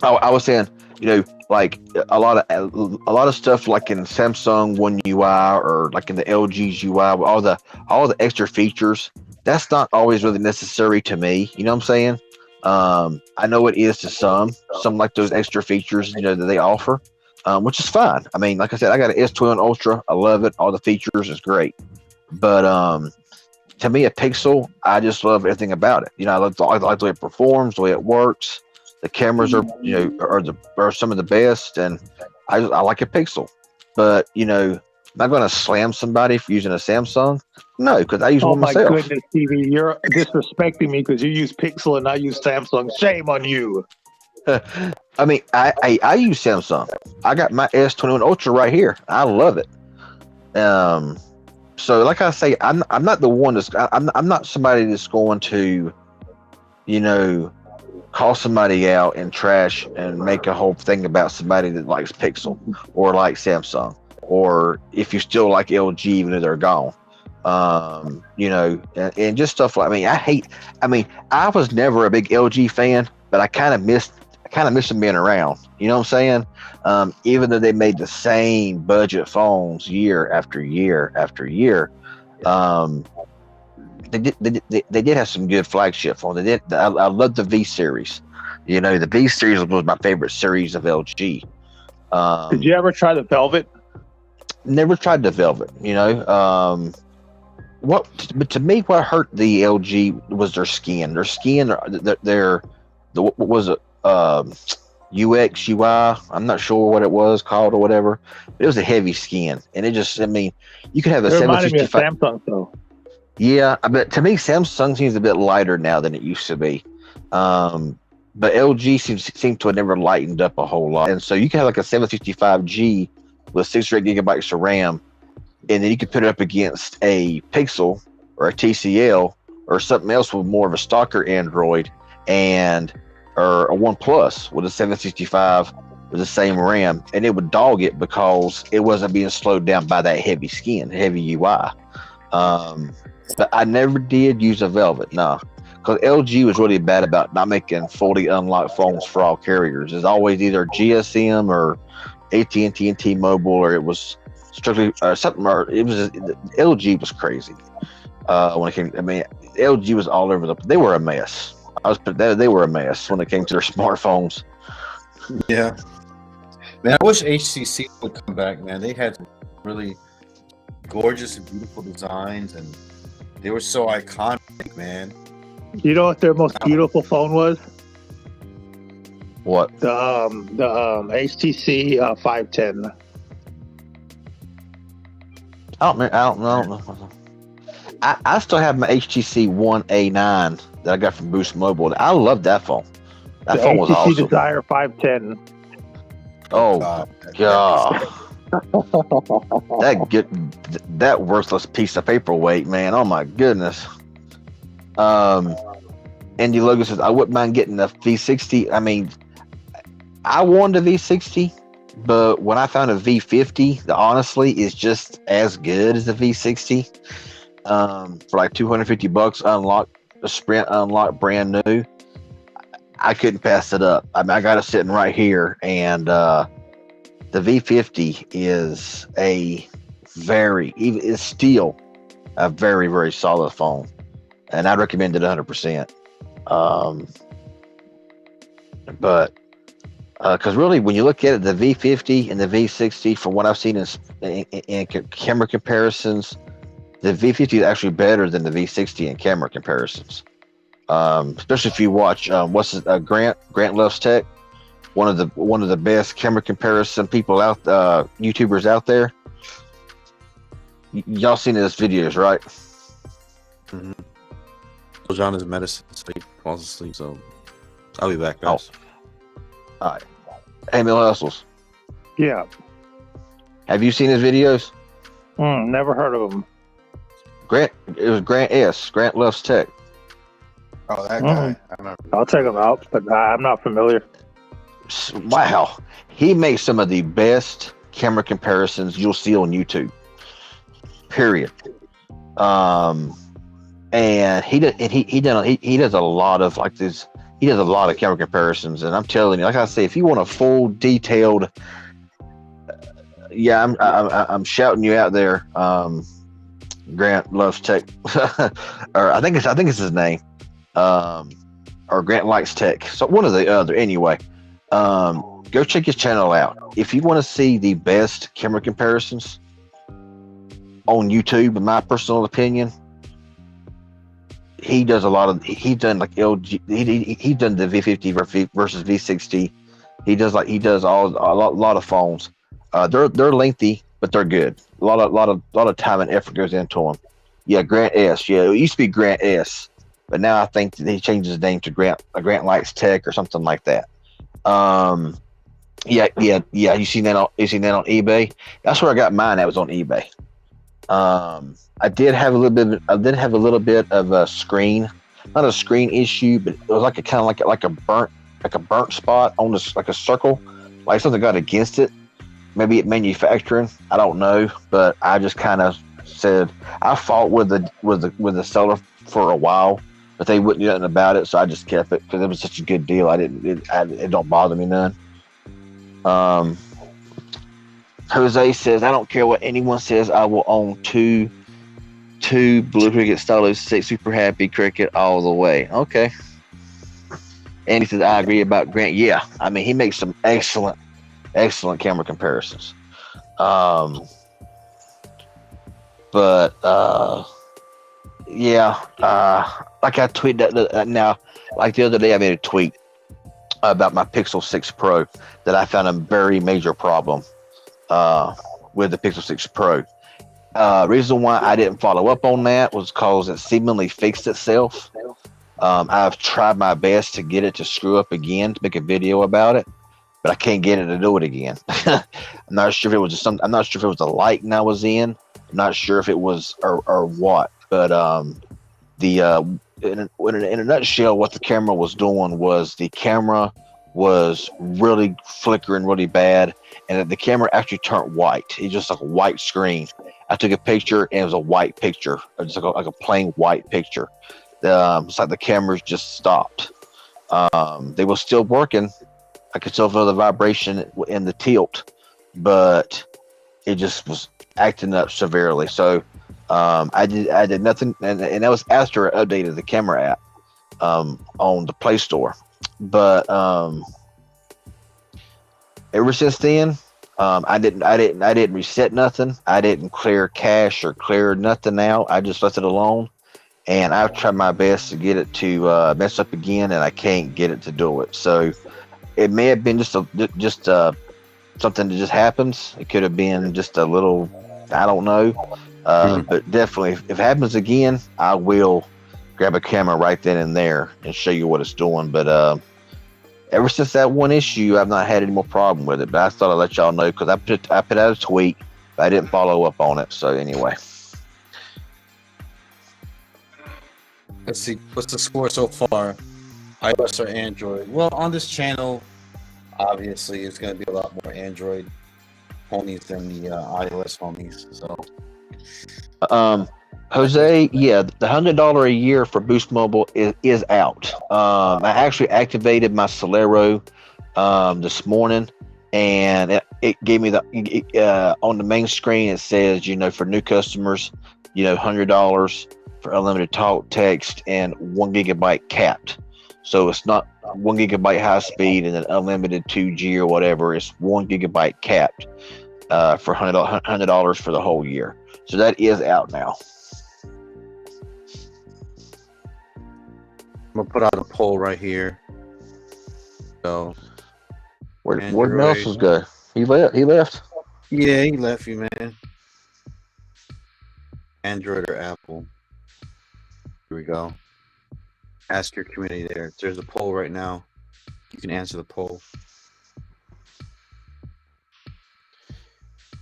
B: was saying, you know, like a lot of stuff like in Samsung One UI or like in the LG's UI, all the extra features. That's not always really necessary to me. You know what I'm saying? I know it is to some like those extra features, you know, that they offer, which is fine. I mean, like I said, I got an S21 Ultra. I love it. All the features is great, but to me, a Pixel, I just love everything about it. You know, I like the way it performs, the way it works. The cameras are, you know, are some of the best, and I like a Pixel. But you know, I'm not going to slam somebody for using a Samsung. No, because I use
C: Oh
B: one
C: my
B: myself.
C: goodness, TV, you're disrespecting me because you use Pixel and I use Samsung. Shame on you.
B: I mean, I use Samsung. I got my S21 Ultra right here. I love it. So like I say, I'm not the one I'm not somebody that's going to, you know, call somebody out and trash and make a whole thing about somebody that likes Pixel or like Samsung, or if you still like LG even though they're gone. You know, and just stuff like, I mean, I was never a big LG fan, but I kind of missed them being around. You know what I'm saying? Even though they made the same budget phones year after year after year, they did have some good flagship phones. They did. I love the V series. You know, the V series was my favorite series of LG.
C: Did you ever try the Velvet?
B: Never tried the Velvet. You know, but to me, what hurt the LG was their skin. What was it? UX UI. I'm not sure what it was called or whatever. But it was a heavy skin, and it just. I mean, you could have a
C: It reminded me of
B: 765.
C: Samsung, though.
B: Yeah, but to me, Samsung seems a bit lighter now than it used to be. But LG seems to have never lightened up a whole lot. And so you can have like a 765G with 6 or 8 gigabytes of RAM, and then you could put it up against a Pixel or a TCL or something else with more of a stalker Android, or a OnePlus with a 765 with the same RAM, and it would dog it because it wasn't being slowed down by that heavy skin, heavy UI. But I never did use a Velvet, no. Because LG was really bad about not making fully unlocked phones for all carriers. It's always either GSM or AT&T and T-Mobile, or it was strictly something. Or it was LG was crazy when it came. I mean, LG was all over They were a mess. They were a mess when it came to their smartphones.
A: Yeah, man. I wish HTC would come back, man. They had really gorgeous and beautiful designs, and they were so iconic, man.
C: You know what their most beautiful phone was?
B: What?
C: The HTC 510.
B: I don't know. I still have my HTC One A9 that I got from Boost Mobile. I love that phone. That phone was
C: HTC
B: awesome.
C: Desire 510.
B: Oh God. That worthless piece of paperweight, man. Oh my goodness. Andy Logan says, I wouldn't mind getting a V60. I mean, I wanted a V60, but when I found a V50 that honestly is just as good as the V60, for like $250 unlocked, a Sprint unlocked brand new, I couldn't pass it up. I mean, I got it sitting right here, and the V50 is is still a very, very solid phone, and I'd recommend it 100%. But because really, when you look at it, the V50 and the V60, from what I've seen in camera comparisons, the V50 is actually better than the V60 in camera comparisons. Especially if you watch Grant Loves Tech, one of the best camera comparison people out, YouTubers out there. Y'all seen his videos, right?
A: Mm-hmm. John is medicine, so he falls asleep. So I'll be back, guys.
B: All right. Hey, Mill Hustles.
C: Yeah.
B: Have you seen his videos?
C: Never heard of them.
B: Grant, it was Grant S. Grant Loves Tech.
A: Oh, that guy. I remember.
C: I'll check them out, but I'm not familiar.
B: Wow, he makes some of the best camera comparisons you'll see on YouTube. Period. And he does a lot of like this. He does a lot of camera comparisons, and I'm telling you, like I say, if you want a full detailed, yeah, I'm shouting you out there. Grant Loves Tech, or I think it's his name, or Grant Likes Tech. So one or the other. Anyway, go check his channel out if you want to see the best camera comparisons on YouTube. In my personal opinion, he does a lot of. He's done like LG. He's done the V50 versus V60. He does a lot of phones. They're lengthy, but they're good. A lot of time and effort goes into them. Yeah, Grant S. Yeah, it used to be Grant S, but now I think that he changed his name to Grant Likes Tech or something like that. Yeah. You seen that on eBay? That's where I got mine. That was on eBay. I did have a little bit of a screen, not a screen issue, but it was like a kind of like a burnt spot on this, like a circle, like something got against it. Maybe it manufacturing, I don't know, but I just kind of said I fought with the seller for a while, but they wouldn't do nothing about it, so I just kept it because it was such a good deal. It don't bother me none. Jose says, I don't care what anyone says, I will own two Blue Cricket Stylo 6 Super Happy Cricket all the way. Okay. And he says, I agree about Grant. Yeah, I mean, he makes some excellent camera comparisons. But yeah, like I tweeted that now, like the other day I made a tweet about my Pixel 6 Pro that I found a very major problem with the Pixel 6 Pro. Reason why I didn't follow up on that was because it seemingly fixed itself. I've tried my best to get it to screw up again to make a video about it, but I can't get it to do it again. I'm not sure if it was I'm not sure if it was the lighting I was in. I'm not sure if it was or what. But in a nutshell, what the camera was doing was the camera was really flickering really bad, and the camera actually turned white. It's just like a white screen. I took a picture and it was a white picture, just like a plain white picture. It's like the cameras just stopped. They were still working. I could still feel the vibration and the tilt, but it just was acting up severely. So I did nothing, and that was after I updated the camera app on the Play Store. But ever since then, I didn't reset nothing. I didn't clear cache or clear nothing out. I just left it alone, and I've tried my best to get it to mess up again, and I can't get it to do it. So it may have been just something that just happens. It could have been just a little, I don't know. But definitely, if it happens again, I will grab a camera right then and there and show you what it's doing. But ever since that one issue, I've not had any more problem with it. But I thought I'd let y'all know because I put out a tweet, but I didn't follow up on it. So anyway,
A: Let's see. What's the score so far? iOS or Android? Well, on this channel, obviously, it's going to be a lot more Android homies than the iOS homies. So,
B: Jose, yeah, the $100 a year for Boost Mobile is out. I actually activated my Solero this morning, and it gave me on the main screen. It says, for new customers, $100 for unlimited talk, text, and 1 gigabyte capped. So it's not 1 gigabyte high speed and then unlimited 2G or whatever. It's 1 gigabyte capped for $100 for the whole year. So that is out now.
A: I'm going to put out a poll right here. So,
B: Where'd Nelson's go? He left?
A: Yeah, he left you, man. Android or Apple? Here we go. Ask your community there. There's a poll right now. You can answer the poll.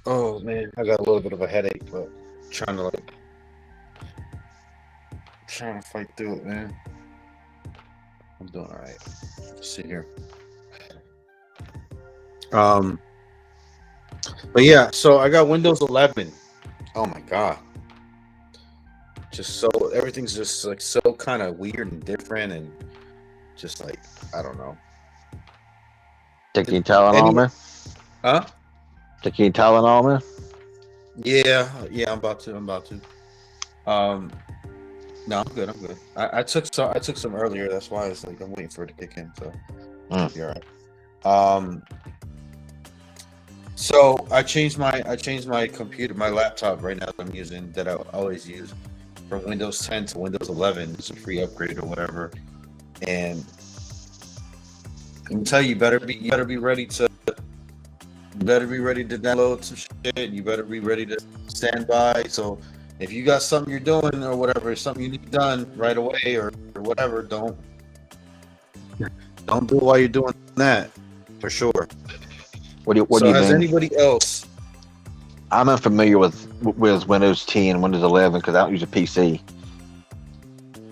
A: Oh man, I got a little bit of a headache, but trying to fight through it, man. I'm doing all right. Let's see here. Um, but yeah, so I got Windows 11. Oh my god, just so everything's just like so kind of weird and different, and just like I don't know.
B: Taking Tylenol,
A: Anyway,
B: man.
A: huh?
B: Taking Tylenol, man.
A: Yeah, I'm about to. Um, no, I'm good. I took some earlier. That's why it's like I'm waiting for it to kick in. So
B: Mm.
A: should be all right. Um, so I changed my computer, my laptop right now that I'm using that I always use from Windows 10 to Windows 11. It's a free upgrade or whatever. And I can tell you, you better be ready to download some shit. You better be ready to stand by. So if you got something you're doing or whatever, something you need done right away or whatever, don't do it while you're doing that for sure.
B: What do
A: So
B: you
A: has
B: mean?
A: anybody else?
B: I'm unfamiliar with Windows 10 and Windows 11 because I don't use a PC.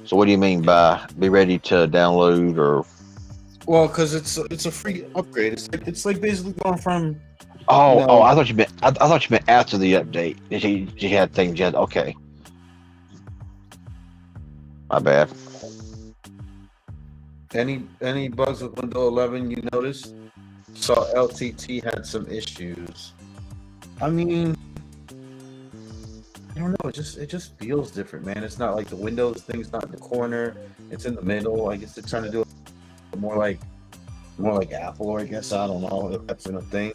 B: So what do you mean by be ready to download or?
A: Well, because it's a free upgrade. It's like basically going from
B: Oh, I thought you meant after the update. You had things you had. Okay, my bad.
A: any bugs with Windows 11 you noticed. Saw LTT had some issues. I mean, I don't know. It just feels different, man. It's not like the Windows thing's not in the corner. It's in the middle. I guess they're trying to do it more like Apple. I guess I don't know if that's a thing.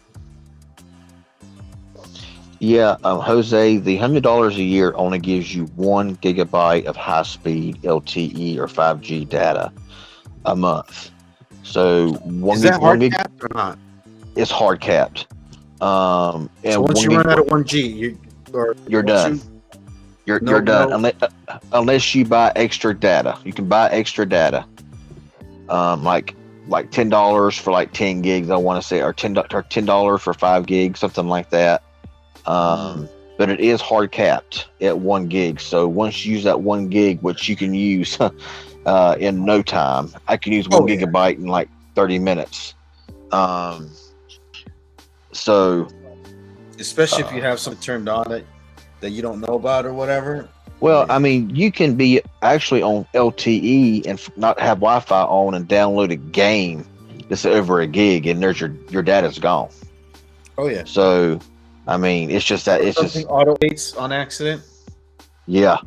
B: Yeah, Jose, the $100 a year only gives you 1 gigabyte of high-speed LTE or 5G data a month. So
A: Is that hard capped or not?
B: is hard capped.
A: So
B: And
A: once
B: one
A: you
B: gig
A: run out of 1G,
B: you're
A: once
B: done.
A: you
B: You're done unless you buy extra data. You can buy extra data, like $10 for like 10 gigs. I want to say, or $10 for 5 gigs, something like that. But it is hard capped at 1 gig. So once you use that 1 gig, which you can use in no time, I can use one
A: Oh yeah.
B: gigabyte in like 30 minutes. So
A: Especially if you
B: uh,
A: have something turned on that you don't know about or whatever.
B: well, I
A: Yeah.
B: mean, you can be actually on LTE and not have Wi-Fi on and download a game that's over a gig, and there's your data's gone.
A: Oh yeah.
B: So, I mean, it's just that
A: Or
B: it's
A: something
B: just
A: auto dates on accident.
B: yeah,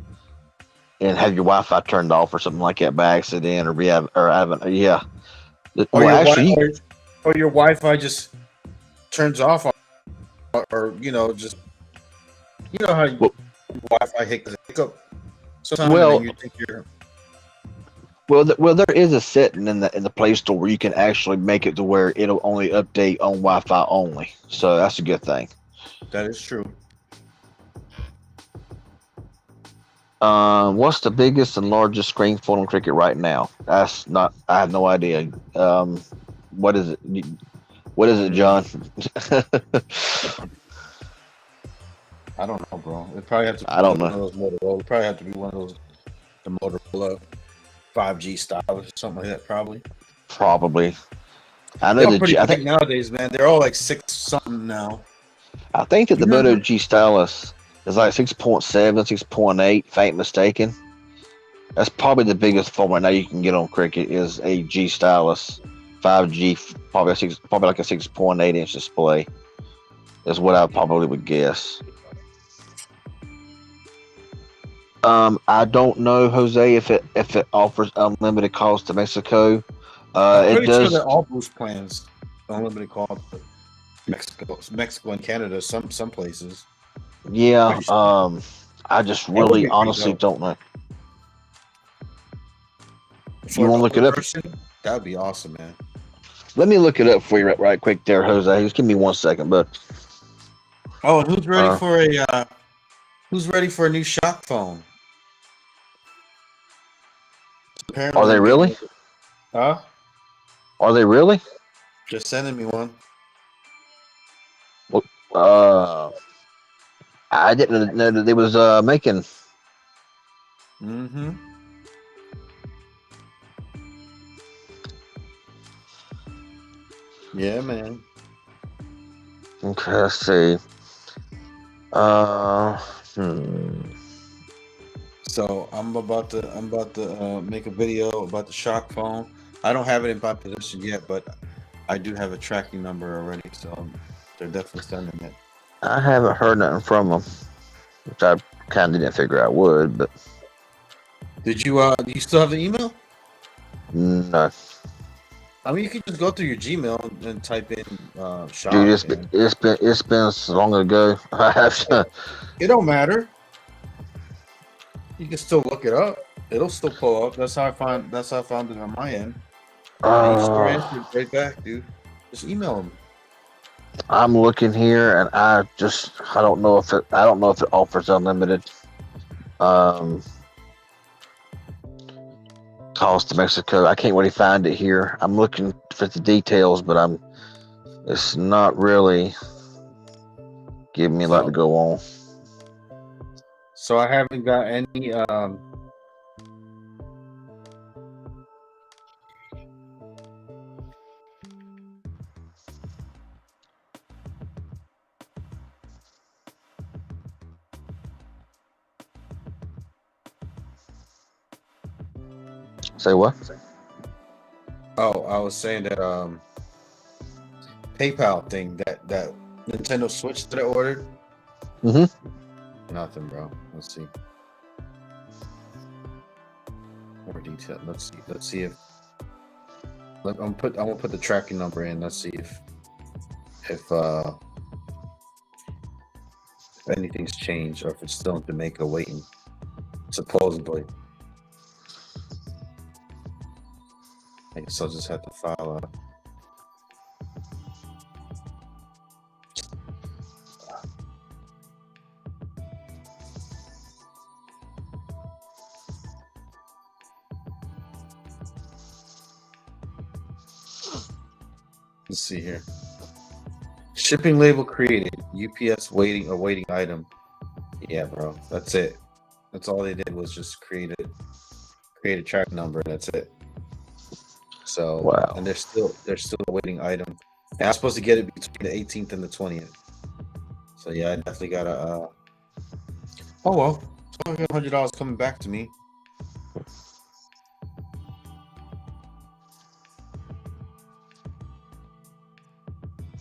B: and have your Wi-Fi turned off or something like that by accident, or haven't yeah.
A: Or
B: Well,
A: your
B: actually,
A: or your Wi-Fi just turns off, or just how
B: well,
A: Wi-Fi hiccup sometime, and then
B: well,
A: you think you're.
B: well, there is a setting in the Play Store where you can actually make it to where it'll only update on Wi-Fi only. So that's a good thing.
A: That is true.
B: What's the biggest and largest screen phone on Cricket right now? That's not. I have no idea. What is it? What is it, John?
A: I don't know, bro. It probably have to
B: I
A: be
B: don't
A: one
B: know.
A: of those Motorola. It probably have to be one of those the Motorola 5G style or something like that. Probably.
B: Probably. I know
A: They're all
B: the
A: pretty
B: G.
A: big nowadays, man. They're all like 6 something now.
B: I think that
A: You
B: the Moto
A: remember?
B: G Stylus is like 6.7, 6.8. If I ain't mistaken. That's probably the biggest phone right now you can get on Cricket is a G Stylus 5G, probably like a 6.8 inch display. Is what I probably would guess. I don't know, Jose, if it offers unlimited calls to Mexico.
A: I'm
B: It
A: pretty sure
B: does.
A: that all boost plans unlimited call to Mexico and Canada. Some places.
B: Yeah.
A: Pretty sure.
B: I just
A: That would
B: really
A: be pretty
B: honestly
A: dope
B: don't know. You
A: for a
B: want to look
A: normal
B: it up?
A: person. That would be awesome, man.
B: Let me look it up for you right quick there, Jose. Just give me 1 second, but
A: Oh, and
B: uh,
A: who's ready for a new shock phone?
B: are
A: Apparently,
B: they
A: I'm getting.
B: really?
A: Huh?
B: Are they really?
A: Just sending me one.
B: What Uh, I didn't know that they was making.
A: Mm-hmm. Yeah, man.
B: Okay, let's see. Uh, hmm.
A: So I'm about to make a video about the shock phone. I don't have it in my possession yet, but I do have a tracking number already, so they're definitely sending it.
B: I haven't heard nothing from them, which I kind of didn't figure I would, but
A: Did you do you still have the email?
B: no.
A: I mean, you can just go through your Gmail and type in
B: Dude,
A: shock, and
B: it's been so long ago. I have to.
A: it don't matter. You can still look it up. It'll still pull up. That's how I found it on my end. And he sure
B: Uh,
A: answered right back, dude. Just email him.
B: I'm looking here, and I don't know if it offers unlimited calls to Mexico. I can't really find it here. I'm looking for the details, but it's not really giving me a lot to
A: So
B: go on.
A: so I haven't got any
B: Say what?
A: oh, I was saying that PayPal thing, that Nintendo Switch that I ordered.
B: Mm-hmm.
A: Nothing, bro. Let's see. More detail. Let's see. Let's see if I'm gonna put the tracking number in. Let's see if anything's changed or if it's still in Jamaica waiting. Supposedly. I guess I'll just have to file a let's see here. Shipping label created. UPS awaiting item. Yeah, bro. That's it. That's all they did was just create a track number, and that's it. So
B: Wow.
A: and they're still awaiting item. And I'm supposed to get it between the 18th and the 20th. So yeah, I definitely gotta oh well. So I got $100 coming back to me.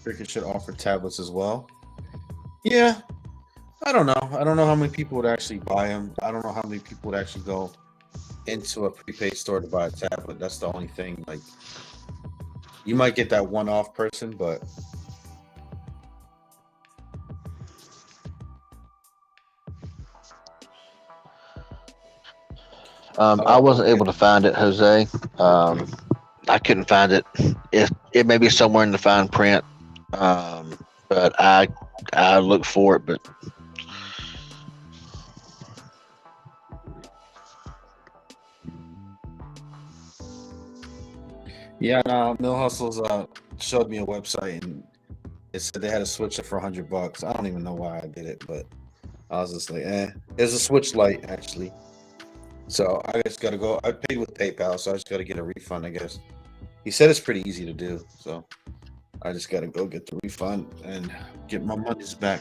A: Cricket should offer tablets as well. Yeah, I don't know. I don't know how many people would actually buy them. I don't know how many people would actually go into a prepaid store to buy a tablet. That's the only thing. Like, you might get that one-off person, but
B: I wasn't
A: okay.
B: able to find it, Jose. I couldn't find it. It may be somewhere in the fine print, but I looked for it, but
A: Yeah, no, Mill Hustles showed me a website and it said they had a Switch for $100. I don't even know why I did it, but I was just like, eh. It's a Switch Lite actually. So I just gotta go. I paid with PayPal, so I just gotta get a refund, I guess. He said it's pretty easy to do, so I just gotta go get the refund and get my monies back.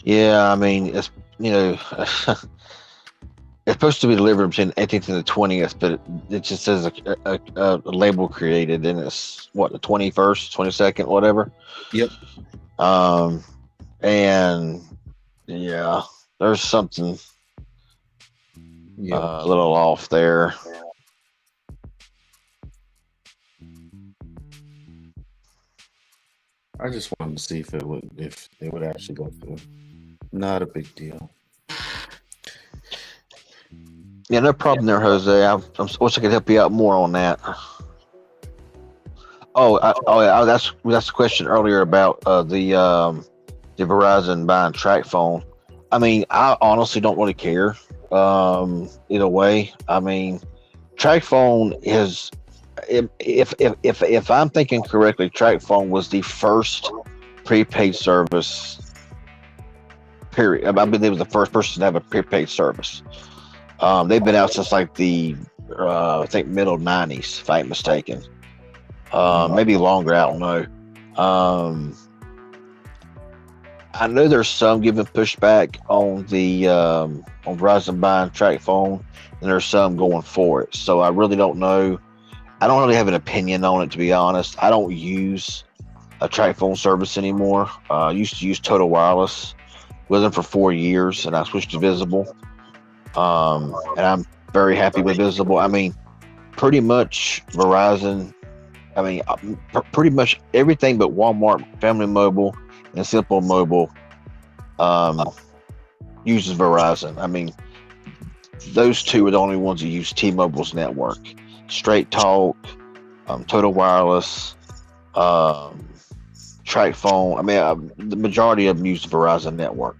B: yeah, I mean it's it's supposed to be delivered between the 18th and the 20th, but it just says a label created, and it's what, the 21st, 22nd, whatever.
A: Yep.
B: And yeah, there's something
A: Yep.
B: a little off there.
A: I just wanted to see if it would actually go through. Not a big deal.
B: Yeah, no problem there, Jose. I wish I could help you out more on that. Yeah, that's the question earlier about the Verizon buying track phone. I mean, I honestly don't really care either way. I mean, track phone is if I'm thinking correctly, TrackPhone was the first prepaid service. Period. I believe they was the first person to have a prepaid service. They've been out since like the I think middle '90s, if I ain't mistaken. Maybe longer. I don't know. I know there's some giving pushback on the on Verizon buying TrackPhone, and there's some going for it. So I really don't know. I don't really have an opinion on it, to be honest. I don't use a TrackPhone service anymore. I used to use Total Wireless with them for 4 years, and I switched to Visible. And I'm very happy with Visible. I mean, pretty much Verizon. I mean, pretty much everything but Walmart, Family Mobile, and Simple Mobile uses Verizon. I mean, those two are the only ones that use T-Mobile's network. Straight Talk, Total Wireless, TrackPhone. I mean, the majority of them use the Verizon network.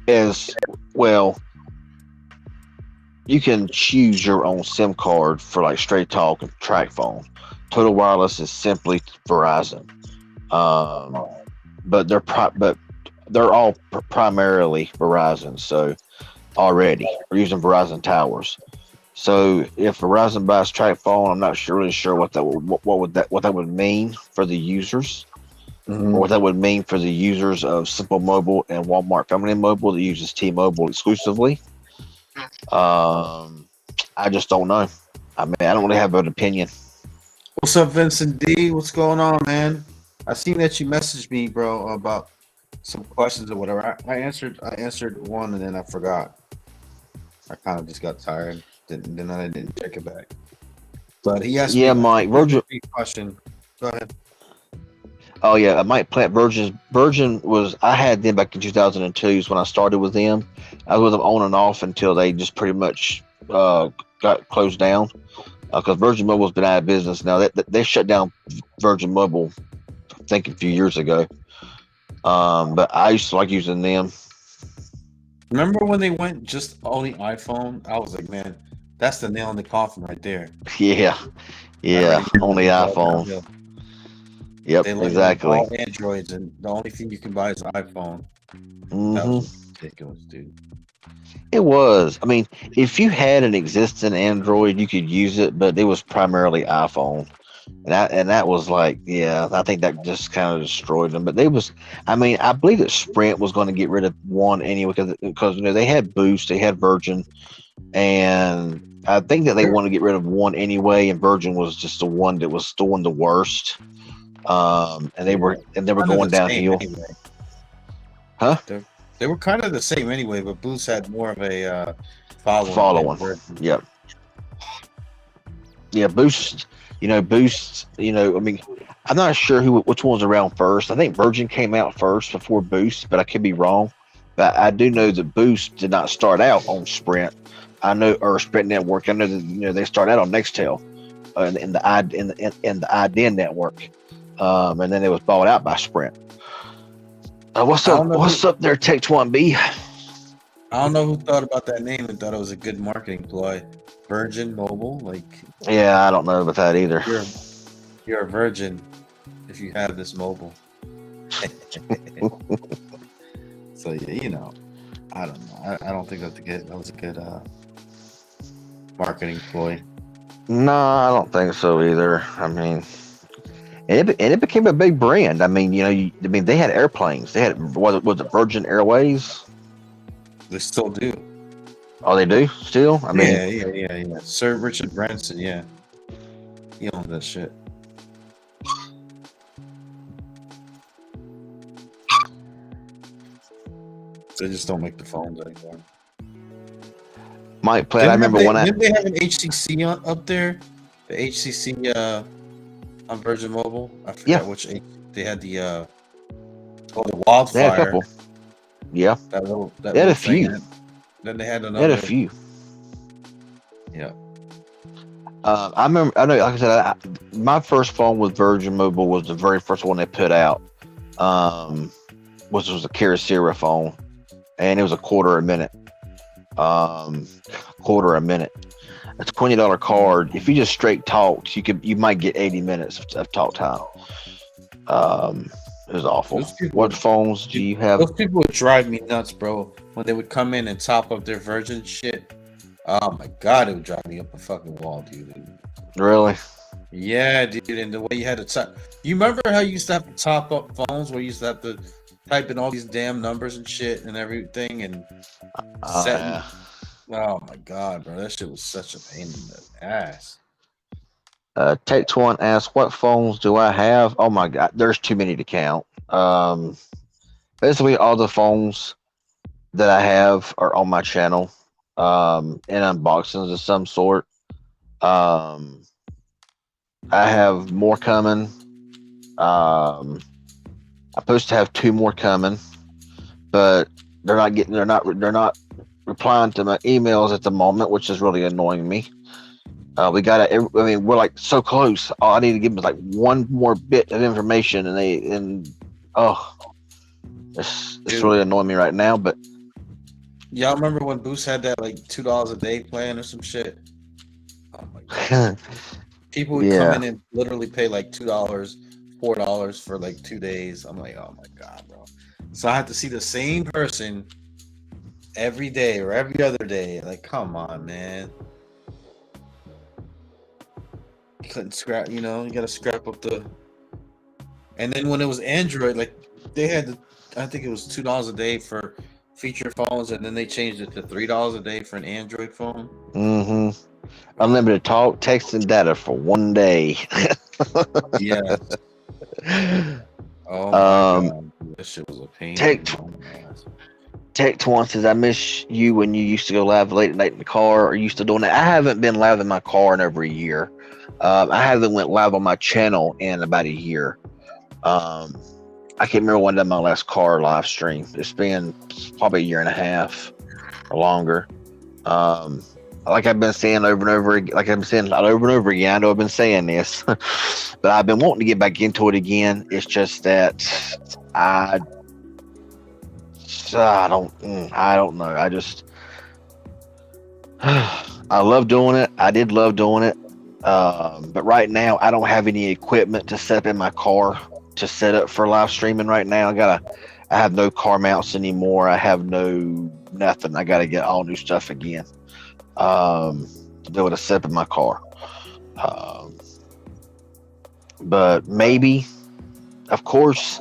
B: As well, you can choose your own SIM card for like Straight Talk and TrackPhone. Total Wireless is simply Verizon, but they're all primarily Verizon. So already we're using Verizon towers. So if Verizon buys TrackPhone, I'm not really sure what that would mean for the users, or what that would mean for the users of Simple Mobile and Walmart Family Mobile that uses T-Mobile exclusively. I just don't know. I mean, I don't really have an opinion.
A: What's up, Vincent D? What's going on, man? I seen that you messaged me, bro, about some questions or whatever. I answered one and then I forgot. I kind of just got tired. Then I didn't check it back. But he asked me
B: Mike, Virgin
A: question. Go ahead.
B: Oh yeah, Mike Plant Virgin was, I had them back in 2002 is when I started with them. I was with them on and off until they just pretty much got closed down, because Virgin Mobile's been out of business now. They shut down Virgin Mobile, I think, a few years ago. But I used to like using them.
A: Remember when they went just only iPhone? I was like, man, that's the nail in the coffin right there.
B: Yeah, only iPhone. Yep,
A: they
B: exactly.
A: All Androids, and the only thing you can buy is an iPhone. That was ridiculous, dude.
B: It was. I mean, if you had an existing Android, you could use it, but it was primarily iPhone, and that was like, yeah, I think that just kind of destroyed them. But I mean, I believe that Sprint was going to get rid of one anyway, because they had Boost, they had Virgin, and I think that they want to get rid of one anyway, and Virgin was just the one that was doing the worst. And they were going downhill.
A: Anyway.
B: Huh?
A: They were kind of the same anyway, but Boost had more of a following.
B: Yep. Yeah, Boost. Boost. I mean, I'm not sure which one's around first. I think Virgin came out first before Boost, but I could be wrong. But I do know that Boost did not start out on Sprint. Or Sprint Network. I know that they started out on Nextel, in the IDN network. And then it was bought out by Sprint. What's up there, Tech 1B?
A: I don't know who thought about that name and thought it was a good marketing ploy. Virgin Mobile, like.
B: Yeah, I don't know about that either.
A: You're a virgin if you have this mobile. So yeah, I don't know. I don't think that was a good marketing ploy.
B: No, I don't think so either. I mean. And it became a big brand. I mean, they had airplanes. They had, was it Virgin Airways?
A: They still do.
B: Oh, they do still. I mean,
A: yeah. Sir Richard Branson, yeah, he owns that shit. They just don't make the phones anymore.
B: Mike Platt, I remember
A: didn't they have an HCC up there? The HCC on Virgin Mobile. I forgot which they had the wildfire.
B: They had a couple. Yeah. They had a few.
A: Then they had another.
B: They had a few.
A: Yeah.
B: I remember. I know. Like I said, my first phone with Virgin Mobile was the very first one they put out, which was a Kyocera phone, and it was a quarter a minute. a $20 card. If you just straight talked, you might get 80 minutes of talk time. It was awful.
A: Those people
B: What
A: would,
B: phones do you have?
A: those people would drive me nuts, bro. When they would come in and top up their Virgin shit. Oh my god, it would drive me up a fucking wall, dude.
B: Really?
A: Yeah, dude, and the way you had to top. You remember how you used to have to top up phones, where you used to have to type in all these damn numbers and shit and everything, and setting.
B: Yeah.
A: Oh my god, bro, that shit was such a pain in the ass.
B: Text one asks, "What phones do I have?" Oh my god, there's too many to count. Basically, all the phones that I have are on my channel, in unboxings of some sort. Um, I have more coming. I'm supposed to have two more coming, but they're not replying to my emails at the moment, which is really annoying me. We got to. I mean, we're like so close. All I need to give them is like one more bit of information, oh, it's
A: Dude,
B: really annoying me right now. But
A: y'all remember when Boost had that like $2 a day plan or some shit? Oh my god. People would come
B: yeah,
A: in and literally pay like $2, $4 for like 2 days. I'm like, oh my god, bro. So I had to see the same person every day or every other day. Like, come on, man. You couldn't scrap, you gotta scrap up the. And then when it was Android, like they had I think it was $2 a day for feature phones, and then they changed it to $3 a day for an Android phone.
B: mm-hmm. Unlimited talk, text, and data for one day.
A: Yeah. Oh my
B: um,
A: god, that shit was a pain in
B: text
A: the ass.
B: text one says, "I miss you when you used to go live late at night in the car. Are you still doing that?" I haven't been live in my car in over a year. I haven't went live on my channel in about a year. I can't remember when I did my last car live stream. It's been probably a year and a half or longer. Um, like I've been saying over and over, like I've been saying over and over again. I know I've been saying this, but I've been wanting to get back into it again. It's just that I, I don't know. I just, I love doing it. I did love doing it. But right now, I don't have any equipment to set up in my car to set up for live streaming right now. I have no car mounts anymore. I have no nothing. I gotta get all new stuff again. To be able to set up in my car. But maybe, of course,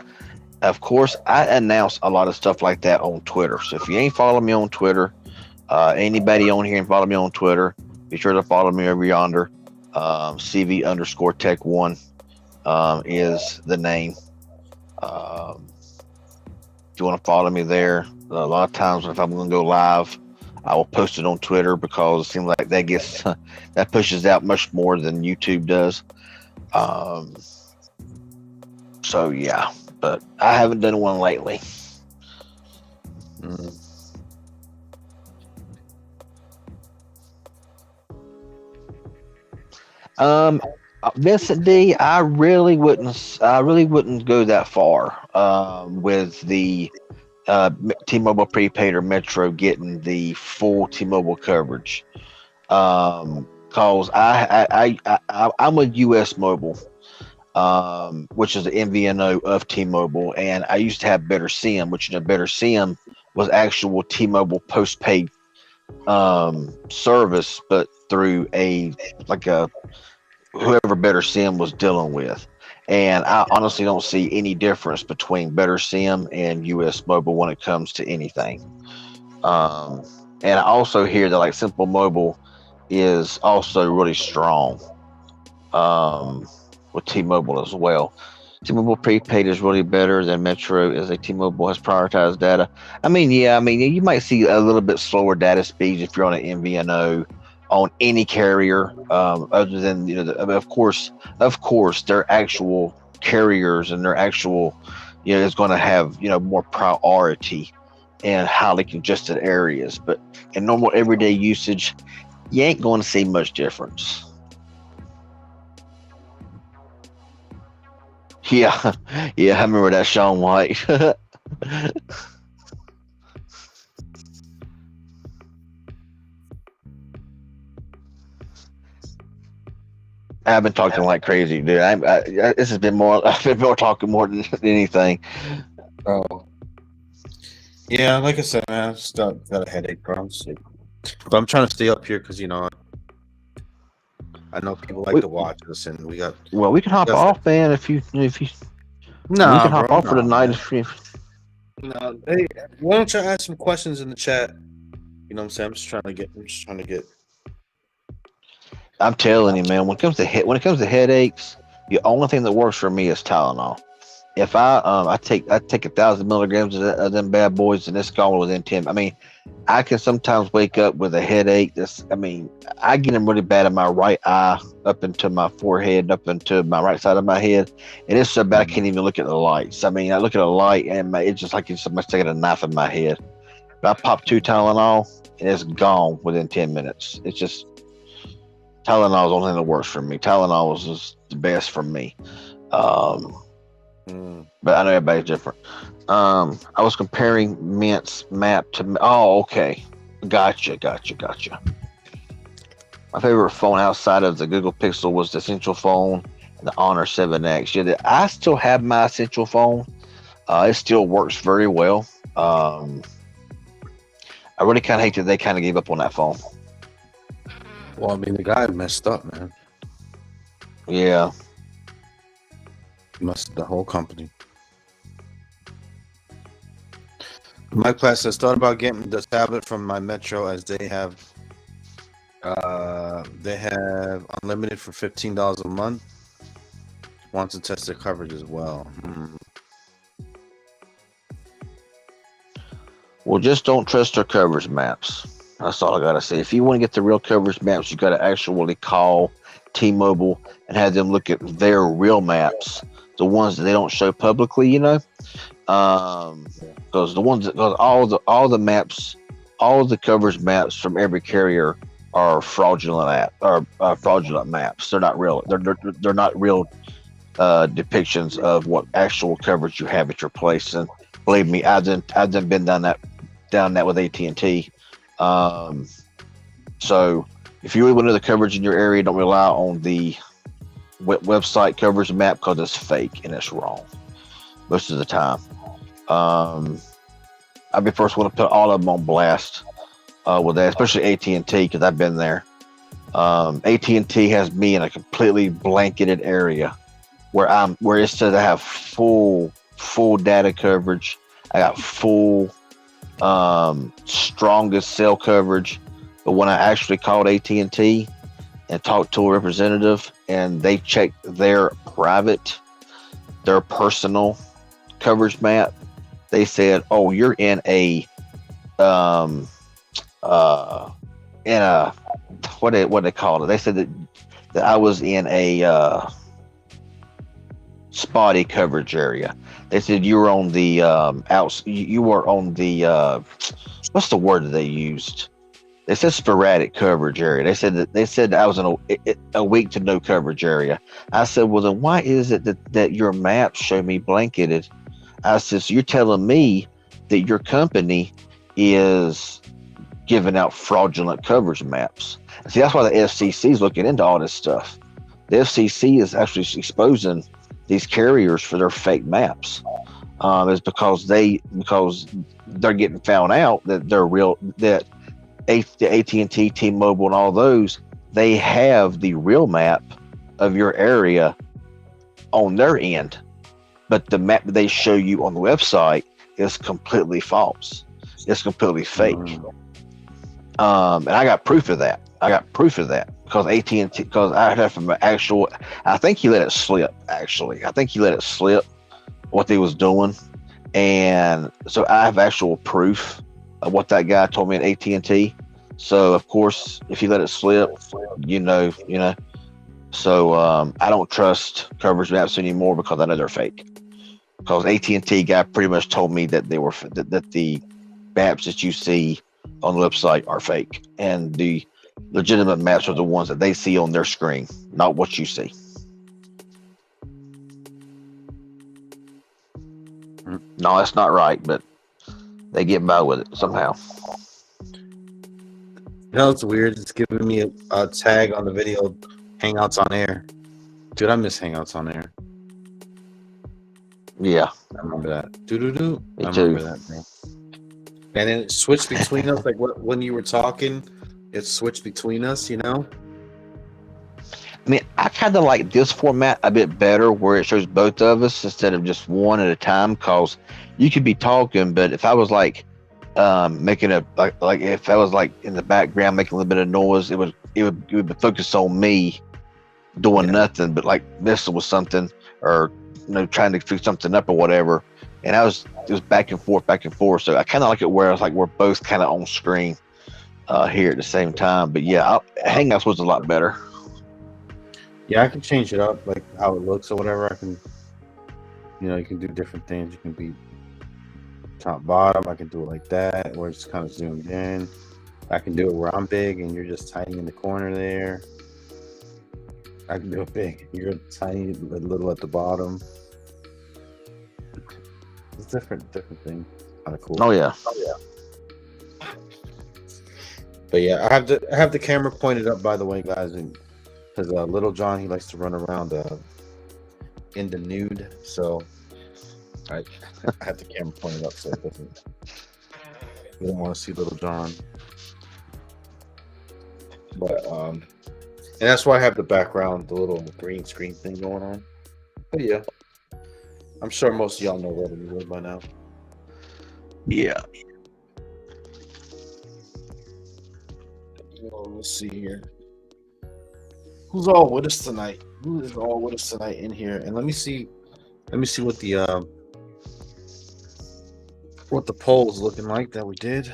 B: I announce a lot of stuff like that on Twitter. So if you ain't following me on Twitter, anybody on here and follow me on Twitter, be sure to follow me over yonder. CV_Tech1 is the name. If you want to follow me there, a lot of times if I'm going to go live, I will post it on Twitter because it seems like that gets that pushes out much more than YouTube does. So yeah, but I haven't done one lately. Vincent D, I really wouldn't go that far with the T-Mobile prepaid or Metro getting the full T-Mobile coverage. Cause I'm with US Mobile, which is the MVNO of T-Mobile, and I used to have Better SIM, which Better SIM was actual T-Mobile postpaid service, but through a whoever Better SIM was dealing with. And I honestly don't see any difference between Better SIM and US Mobile when it comes to anything. And I also hear that like Simple Mobile is also really strong with T-Mobile as well. T-Mobile prepaid is really better than Metro as a T-Mobile has prioritized data. I mean, you might see a little bit slower data speeds if you're on an MVNO on any carrier, other than of course, their actual carriers and their actual, is going to have more priority in highly congested areas. But in normal everyday usage, you ain't going to see much difference. Yeah, yeah, I remember that Shaun White. I've been talking like crazy, dude. This has been more. I've been more talking more than anything.
A: Oh, yeah. Like I said, man, I just got a headache, bro. I'm sick. But I'm trying to stay up here because I know people like
B: We,
A: to watch us, and we got.
B: well, we can hop
A: That's
B: off, man. If you, we
A: nah,
B: can
A: bro.
B: hop off for the
A: Nah,
B: night.
A: man. No, hey, why don't you ask some questions in the chat? You know what I'm saying? I'm just trying to get.
B: I'm telling you, man. When it comes to headaches, the only thing that works for me is Tylenol. If I take 1,000 milligrams of them bad boys, and it's gone within 10. I mean, I can sometimes wake up with a headache. I get them really bad in my right eye, up into my forehead, up into my right side of my head, and it's so bad I can't even look at the lights. I mean, I look at a light, and it's just like somebody's taking a knife in my head. But I pop 2 Tylenol, and it's gone within 10 minutes. It's just Tylenol is the only thing that works for me. Tylenol was just the best for me. Um, but I know everybody's different. I was comparing Mint's map to. Oh, okay. Gotcha. My favorite phone outside of the Google Pixel was the Essential phone and the Honor 7X. Yeah, I still have my Essential phone. It still works very well. I really kind of hate that they kind of gave up on that phone.
A: Well, I mean, the guy messed up, man.
B: Yeah.
A: Messed the whole company. Mike Platt says, thought about getting the tablet from my Metro as they have unlimited for $15 a month. Wants to test their coverage as well.
B: Well, just don't trust their coverage maps. That's all I gotta say. If you want to get the real coverage maps, you gotta actually call T-Mobile and have them look at their real maps, the ones that they don't show publicly. Because all the maps, all of the coverage maps from every carrier are fraudulent fraudulent maps. They're not real. They're not real depictions of what actual coverage you have at your place. And believe me, I've been down that with AT&T. So if you really want to know the coverage in your area, don't rely on the website coverage map because it's fake and it's wrong most of the time. I'd be first one to put all of them on blast with that, especially AT&T because I've been there. AT&T has me in a completely blanketed area where it says I have full data coverage. I got full strongest cell coverage, but when I actually called AT&T and talked to a representative and they checked their personal coverage map, they said, "Oh, you're in a what they call it." They said that I was in a spotty coverage area. They said you were on the you were on the what's the word that they used? They said sporadic coverage area. They said I was in a weak to no coverage area. I said, well, then why is it that your maps show me blanketed? I said, so you're telling me that your company is giving out fraudulent coverage maps. See, that's why the FCC is looking into all this stuff. The FCC is actually exposing these carriers for their fake maps. Is because they're getting found out that they're real, that the AT&T, T-Mobile, and all those, they have the real map of your area on their end, but the map that they show you on the website is completely false. It's completely fake. And I got proof of that. Because AT&T, because I heard from an actual, I think he let it slip. Actually, I think he let it slip what they was doing, and so I have actual proof of what that guy told me at AT&T. So of course, if you let it slip, you know. So I don't trust coverage maps anymore because I know they're fake. Because AT&T guy pretty much told me that they were that the maps that you see on the website are fake, and the legitimate maps are the ones that they see on their screen, not what you see. No, that's not right, but they get by with it somehow.
A: You know, it's weird. It's giving me a tag on the video Hangouts on Air. Dude, I miss Hangouts on there.
B: Yeah,
A: I remember that. Doo.
B: me
A: I
B: too.
A: remember that, man. And then it switched between us, like when you were talking, it switched between us, you know?
B: I mean, I kind of like this format a bit better, where it shows both of us instead of just one at a time. Cause you could be talking, but if I was like making a like if I was like in the background making a little bit of noise, it would be focused on me doing
A: Yeah.
B: nothing but like messing with something, or trying to fix something up or whatever. And it was back and forth, back and forth. So I kind of like it where it's like we're both kind of on screen here at the same time. But yeah, Hangouts was a lot better.
A: Yeah, I can change it up, like how it looks or whatever. I can, you can do different things. You can be top bottom. I can do it like that, where it's kind of zoomed in. I can do it where I'm big and you're just tiny in the corner there. I can do it big. You're tiny, a little at the bottom. It's different thing. Kind of cool.
B: Oh yeah.
A: But yeah, I have the camera pointed up, by the way, guys, and because Little John, he likes to run around in the nude, so I have the camera pointed up so it doesn't. We don't want to see Little John, but and that's why I have the background, the little green screen thing going on. But yeah, I'm sure most of y'all know what it is by now.
B: Yeah.
A: Well, let's see here. Who's all with us tonight? Who is all with us tonight in here? And let me see what the poll is looking like that we did.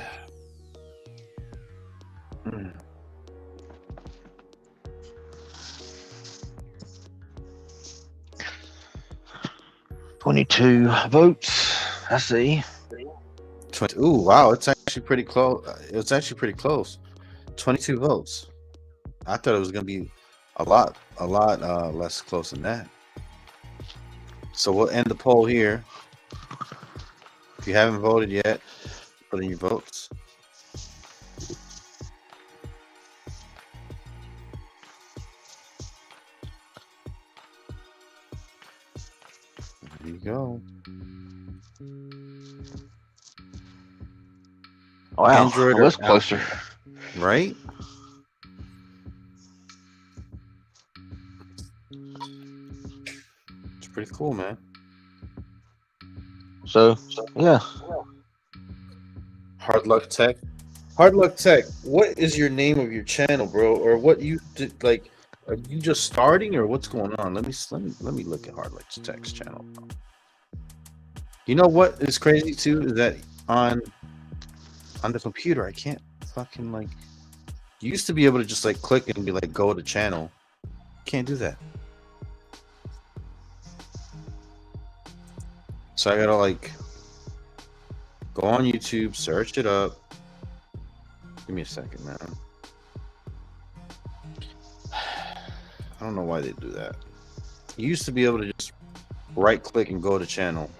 B: 22 votes. I see.
A: 20. Ooh, wow! It's actually pretty close. It's actually pretty close. 22 votes. I thought it was gonna be a lot less close than that. So we'll end the poll here. If you haven't voted yet, put in your votes. There you go.
B: Wow,
A: Android
B: well,
A: or
B: that's closer.
A: right? It's pretty cool, man.
B: So yeah.
A: Hard Luck Tech. Hard Luck Tech. What is your name of your channel, bro? Or what you did? Like, are you just starting, or what's going on? Let me look at Hard Luck Tech's channel. You know what is crazy too is that on the computer I can't fucking like. You used to be able to just like click and be like go to channel. Can't do that. So I gotta like go on YouTube, search it up. Give me a second, man. I don't know why they do that. You used to be able to just right click and go to channel.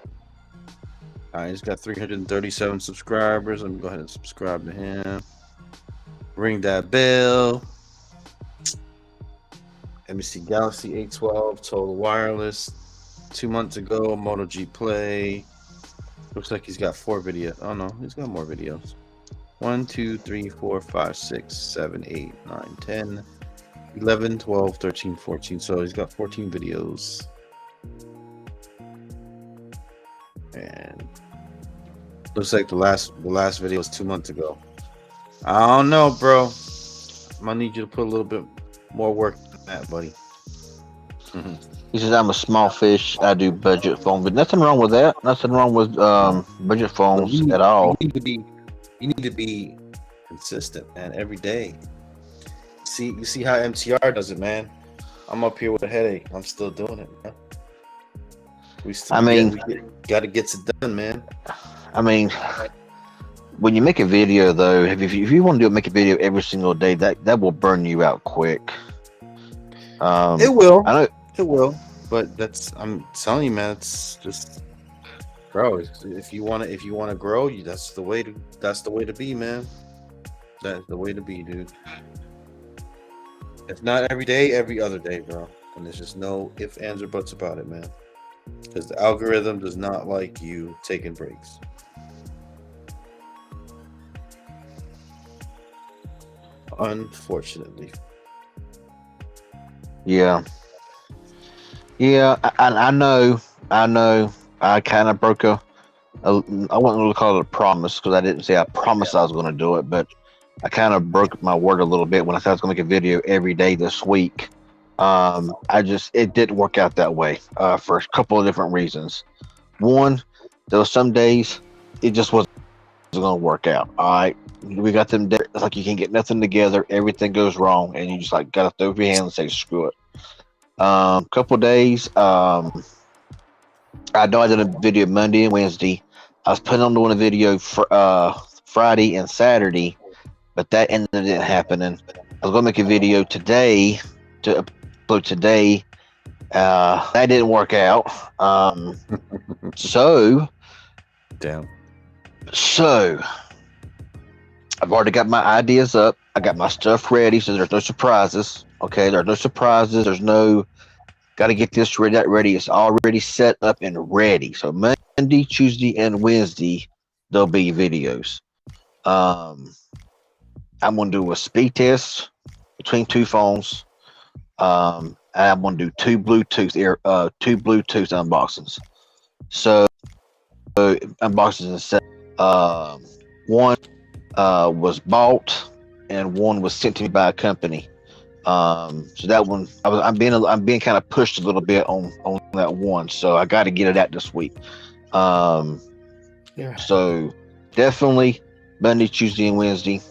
A: He's got 337 subscribers. Let me go ahead and subscribe to him. Ring that bell. Let me see. Galaxy A12 Total Wireless. 2 months ago, Moto G Play. Looks like he's got 4 videos. Oh no, he's got more videos. 1, 2, 3, 4, 5, 6, 7, 8, 9, 10, 11, 12, 13, 14. So he's got 14 videos. And looks like the last video was 2 months ago. I don't know, bro. I might need you to put a little bit more work on that, buddy.
B: He says, I'm a small fish. I do budget phone, but nothing wrong with that. Nothing wrong with budget phones at all.
A: You need to be consistent, man. Every day. You see how MTR does it, man. I'm up here with a headache. I'm still doing it, man. We gotta get it done, man.
B: I mean, when you make a video, though, if you want to make a video every single day, that will burn you out quick.
A: It will.
B: I know.
A: It will. But I'm telling you, man. It's just, bro. If you want to grow, that's the way to be, man. That's the way to be, dude. If not every day, every other day, bro. And there's just no ifs, ands, or buts about it, man. Because the algorithm does not like you taking breaks. Unfortunately.
B: Yeah. Yeah, I know. I kind of broke I wouldn't really call it a promise because I didn't say I promised I was going to do it, but I kind of broke my word a little bit when I said I was going to make a video every day this week. It didn't work out that way for a couple of different reasons. One, there was some days it just wasn't going to work out. All right, we got them days. It's like you can get nothing together, everything goes wrong, and you just like got to throw up your hands and say screw it. Couple days. I know I did a video Monday and Wednesday. I was planning on doing a video for Friday and Saturday, but that ended up not happening. I was going to make a video today to upload today. That didn't work out. So
A: Damn.
B: I've already got my ideas up. I got my stuff ready, so there's no surprises. Okay, there's no surprises. There's no got to get this ready, that ready. It's already set up and ready. So Monday, Tuesday, and Wednesday, there'll be videos. I'm going to do a speed test between two phones. And I'm going to do two Bluetooth unboxings. So unboxings and set. One was bought, and one was sent to me by a company. So that one, I'm being kind of pushed a little bit on that one. So I got to get it out this week.
A: Yeah.
B: So definitely Monday, Tuesday, and Wednesday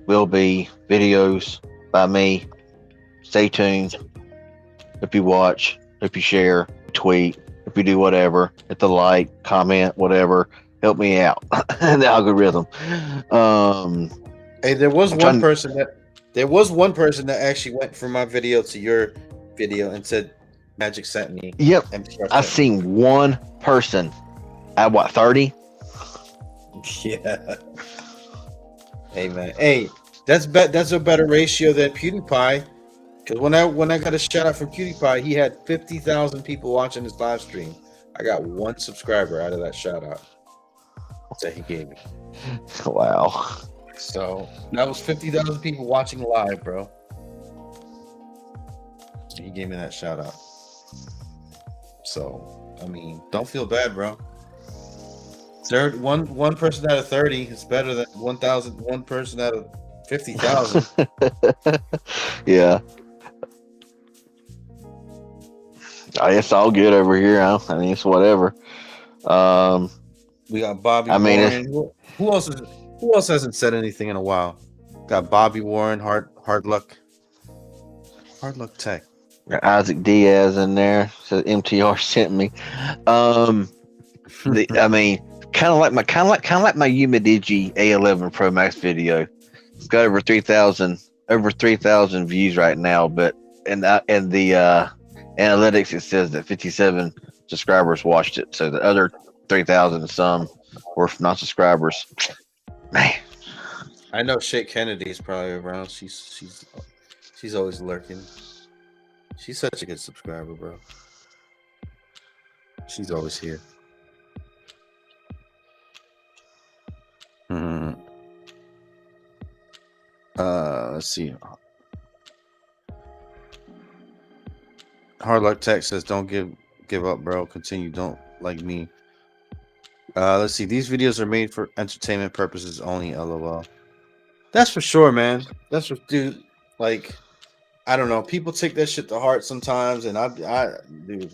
B: will be videos by me. Stay tuned. If you watch, if you share, tweet, if you do whatever, hit the like, comment, whatever, help me out. The algorithm.
A: Hey, there was one person that actually went from my video to your video and said Magic sent me.
B: Yep. I've seen one person at what, 30?
A: Yeah. Hey man. Hey, that's a better ratio than PewDiePie. Because when I got a shout out from PewDiePie, he had 50,000 people watching his live stream. I got one subscriber out of that shout out that he gave me.
B: Wow.
A: So that was 50,000 people watching live, bro. He gave me that shout out. So I mean, don't feel bad, bro. One person out of 30 is better than 1,000. One person out of 50,000.
B: Yeah. It's all good over here. I mean, it's whatever.
A: We got Bobby.
B: I mean,
A: Warren. Who else hasn't said anything in a while? Got Bobby Warren, hard luck tech.
B: Isaac Diaz in there. Says MTR sent me. I mean, kind of like my Umidigi A11 Pro Max video. It's got over 3,000 views right now, but in the analytics it says that 57 subscribers watched it. So the other 3,000 and some were non-subscribers. Man,
A: I know Shake Kennedy is probably around. She's always lurking. She's such a good subscriber, bro. She's always here. Let's see. Hard Luck Tech says, "Don't give up, bro. Continue. Don't like me." Let's see. These videos are made for entertainment purposes only. LOL. That's for sure, man. That's for dude. Like, I don't know. People take that shit to heart sometimes, and dude,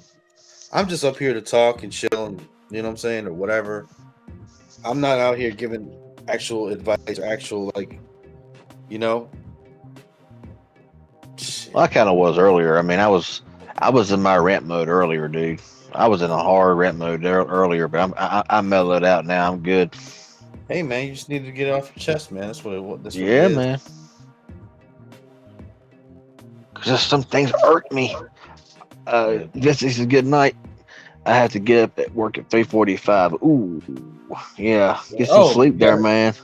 A: I'm just up here to talk and chill, and you know what I'm saying, or whatever. I'm not out here giving actual advice or actual
B: Well, I kind of was earlier. I mean, I was in my rant mode earlier, dude. I was in a hard rant mode there earlier, but I'm mellowed out now. I'm good.
A: Hey, man, you just need to get it off your chest, man. That's what it
B: Yeah,
A: is.
B: man. Because some things irk me. This is a good night. I have to get up at work at 3:45. Ooh, yeah. Get some sleep there, man.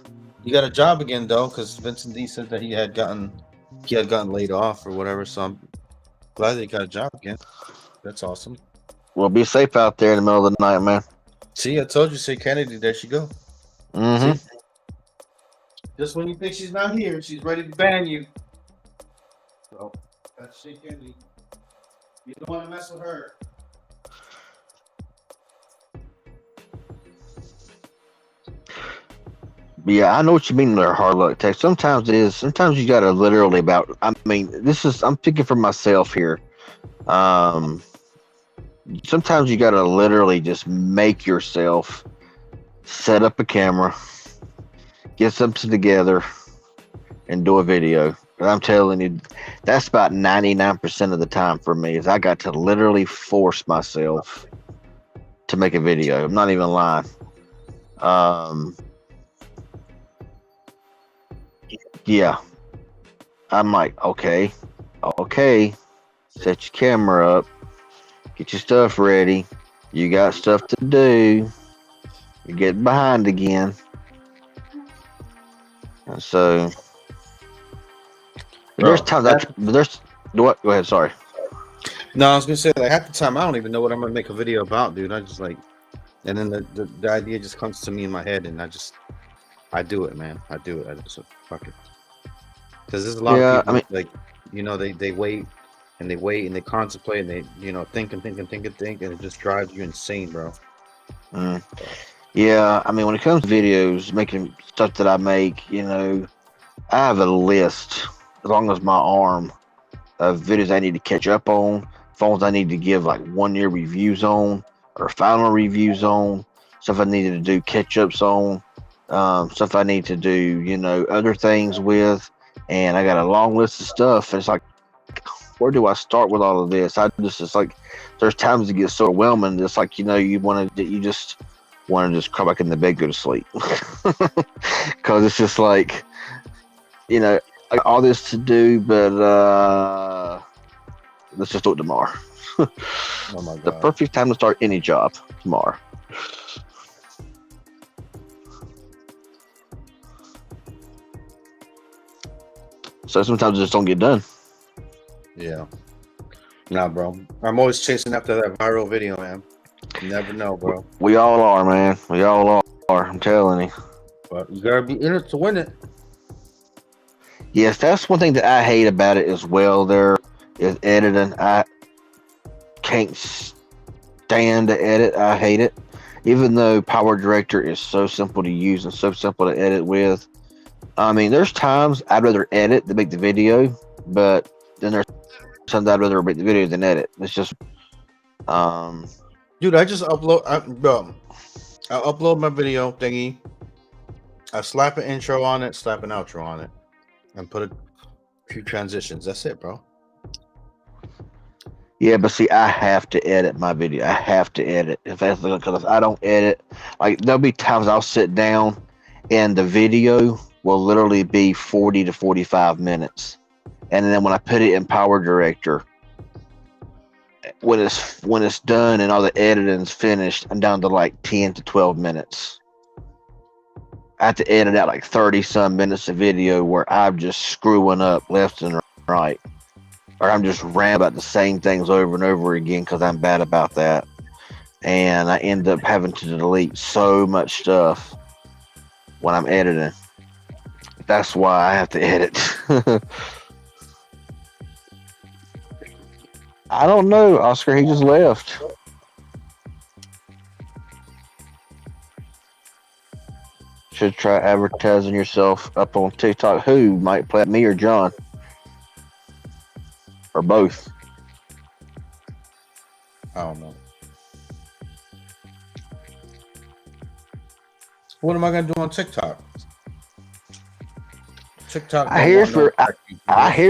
A: You got a job again, though, because Vincent D said that he had gotten laid off or whatever. So Glad that you got a job again. That's awesome.
B: Well, be safe out there in the middle of the night, man.
A: See, I told you, say Kennedy, there she go.
B: Mm-hmm.
A: See? Just when you think she's not here, she's ready to ban you. So, that's Shay Kennedy. You don't want to mess with her.
B: Yeah, I know what you mean. They're hard luck text. Sometimes it is. Sometimes you gotta literally about. I mean, this is. I'm thinking for myself here. Um, Sometimes you gotta literally just make yourself set up a camera, get something together, and do a video. But I'm telling you, that's about 99% of the time for me. Is I got to literally force myself to make a video. I'm not even lying. Um, yeah, I'm like, okay, set your camera up, get your stuff ready. You got stuff to do. You get behind again. And so there's
A: Bro,
B: times there's what? Go ahead. Sorry.
A: no, I was gonna say like half the time I don't even know what I'm gonna make a video about, dude. I just like, and then the idea just comes to me in my head, and I do it, man. I do it. I just fuck it. Because there's a lot of
B: Yeah, I
A: people
B: mean,
A: like, they wait and they wait and they contemplate and they think and think and think and think, and it just drives you insane, bro.
B: mm, yeah, I mean, when it comes to videos, making stuff that I make, I have a list as long as my arm of videos I need to catch up on, phones I need to give like 1 year reviews on, or final reviews on, stuff I needed to do catch ups on, stuff I need to do, other things with, and I got a long list of stuff. And it's like, where do I start with all of this? It's like, there's times it gets so overwhelming. It's like, you just want to just crawl back in the bed, go to sleep, because it's just like, I got all this to do, but let's just do it tomorrow.
A: Oh my
B: The
A: god.
B: perfect time to start any job, tomorrow. So sometimes it just don't get done.
A: Yeah. Nah, bro. I'm always chasing after that viral video, man. You never know, bro.
B: We all are, man. We all are. I'm telling you.
A: But you gotta be in it to win it.
B: Yes, that's one thing that I hate about it as well. There is editing. I can't stand to edit. I hate it. Even though Power Director is so simple to use and so simple to edit with. I mean, there's times I'd rather edit than make the video, but then there's times I'd rather make the video than edit. It's just, um,
A: Dude, I just upload I upload my video thingy. I slap an intro on it, slap an outro on it, and put a few transitions. That's it, bro.
B: yeah, but see, I have to edit my video. I have to edit. Because if I don't edit, like there'll be times I'll sit down and the video will literally be 40 to 45 minutes. And then when I put it in Power Director, when it's done and all the editing's finished, I'm down to like 10 to 12 minutes. I have to edit out like 30 some minutes of video where I'm just screwing up left and right. Or I'm just ranting about the same things over and over again because I'm bad about that. And I end up having to delete so much stuff when I'm editing. That's why I have to edit. I don't know, Oscar. He just left. Should try advertising yourself up on TikTok. Who might play me or John? Or both?
A: I don't know. What am I gonna do on TikTok? TikTok.
B: I hear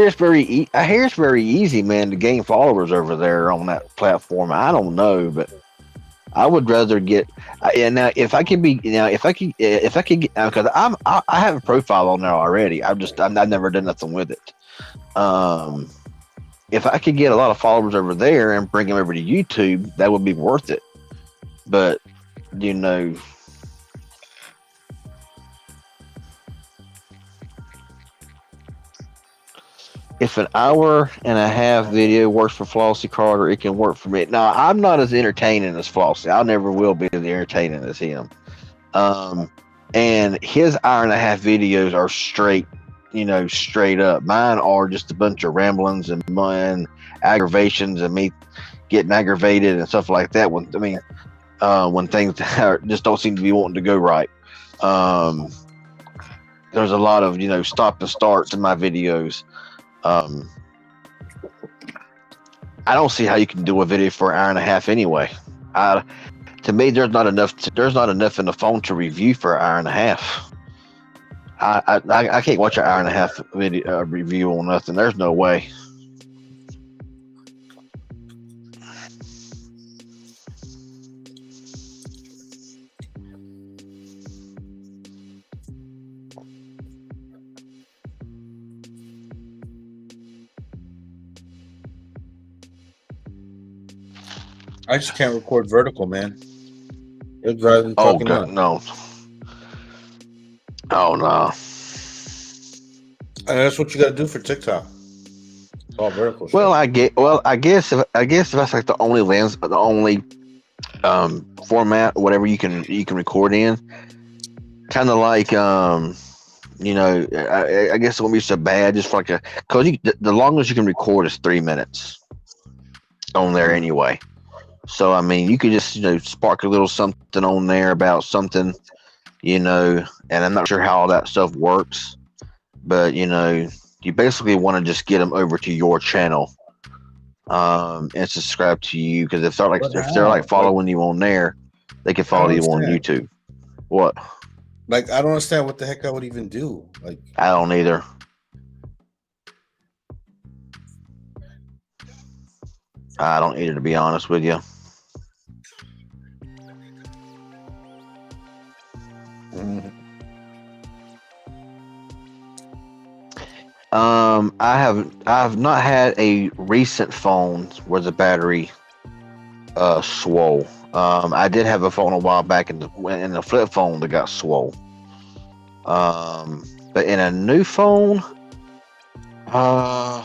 B: it's very easy, man, to gain followers over there on that platform. I don't know, but I would rather get. And now, if I could be, if I could get, because I have a profile on there already. I've never done nothing with it. If I could get a lot of followers over there and bring them over to YouTube, that would be worth it. But if an hour and a half video works for Flossie Carter, it can work for me. Now, I'm not as entertaining as Flossie. I never will be as entertaining as him. Um, and his hour and a half videos are straight, straight up. Mine are just a bunch of ramblings and aggravations and me getting aggravated and stuff like that. When things just don't seem to be wanting to go right. Um, there's a lot of stop and starts in my videos. Um, I don't see how you can do a video for an hour and a half anyway. To me, there's not enough. There's not enough in the phone to review for an hour and a half. I can't watch an hour and a half video review on nothing. There's no way.
A: I just can't record vertical, man. It drives me
B: Oh
A: fucking
B: god,
A: nuts.
B: no. Oh no.
A: And that's what you got to do for TikTok. It's all vertical shit.
B: Well, I guess if that's like the only the only format, whatever you can record in, kind of like I guess it won't be so bad. Just for like because the longest you can record is 3 minutes on there anyway. So I mean, you could just spark a little something on there about something, and I'm not sure how all that stuff works, but you basically want to just get them over to your channel, and subscribe to you because if they're like following you on there, they can follow you on YouTube. What?
A: Like, I don't understand what the heck I would even do. Like,
B: I don't either. I don't either, to be honest with you. I have not had a recent phone where the battery swole. I did have a phone a while back in the flip phone that got swole. But in a new phone, or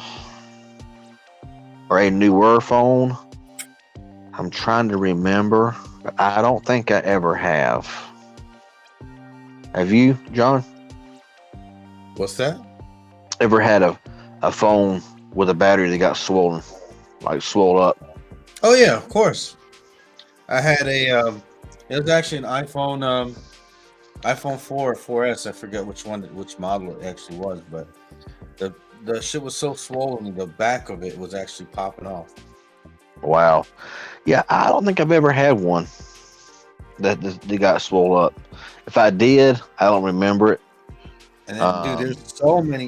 B: a newer phone, I'm trying to remember, but I don't think I ever have. Have you, John?
A: what's that?
B: Ever had a phone with a battery that got swollen, like swole up?
A: Oh yeah, of course. I had it was actually an iPhone 4 or 4S. I forget which model it actually was, but the shit was so swollen, the back of it was actually popping off.
B: Wow. Yeah, I don't think I've ever had one that got swole up. If I did, I don't remember it.
A: And then, dude, there's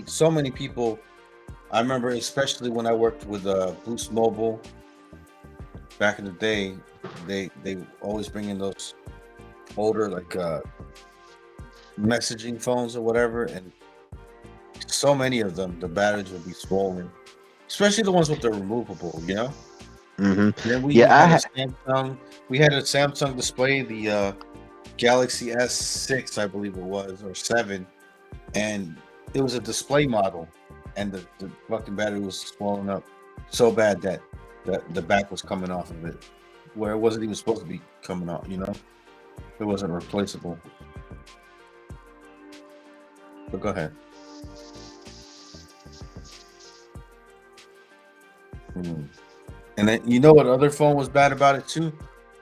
A: so many people. I remember, especially when I worked with Boost Mobile back in the day. They always bring in those older messaging phones or whatever, and so many of them, the batteries would be swollen, especially the ones with the removable.
B: Mm-hmm.
A: Then we had a Samsung display, the Galaxy S6, I believe it was, or 7, and it was a display model, and the fucking battery was swollen up so bad that the back was coming off of it, where it wasn't even supposed to be coming out. It wasn't replaceable. But go ahead. And then what other phone was bad about it too?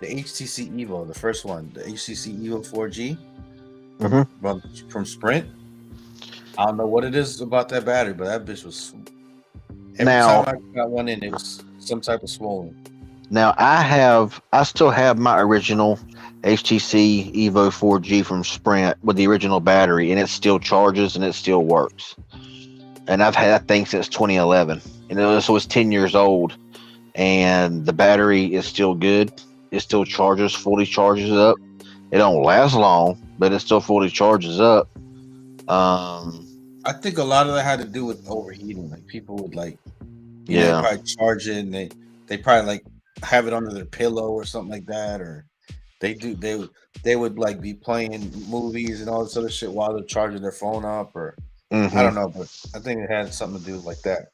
A: The HTC Evo, the first one, the HTC Evo 4G from Sprint. I don't know what it is about that battery, but that bitch was. Every time I got one in, it was some type of swollen.
B: Now I still have my original HTC Evo 4G from Sprint with the original battery, and it still charges and it still works. And I've had that thing since 2011, and so it's 10 years old, and the battery is still good. It still fully charges up. It don't last long, but it still fully charges up.
A: I think a lot of that had to do with overheating. Like, people would probably charge it, and they probably have it under their pillow or something like that, or they would be playing movies and all this other shit while they're charging their phone up, or I don't know, but I think it had something to do like that.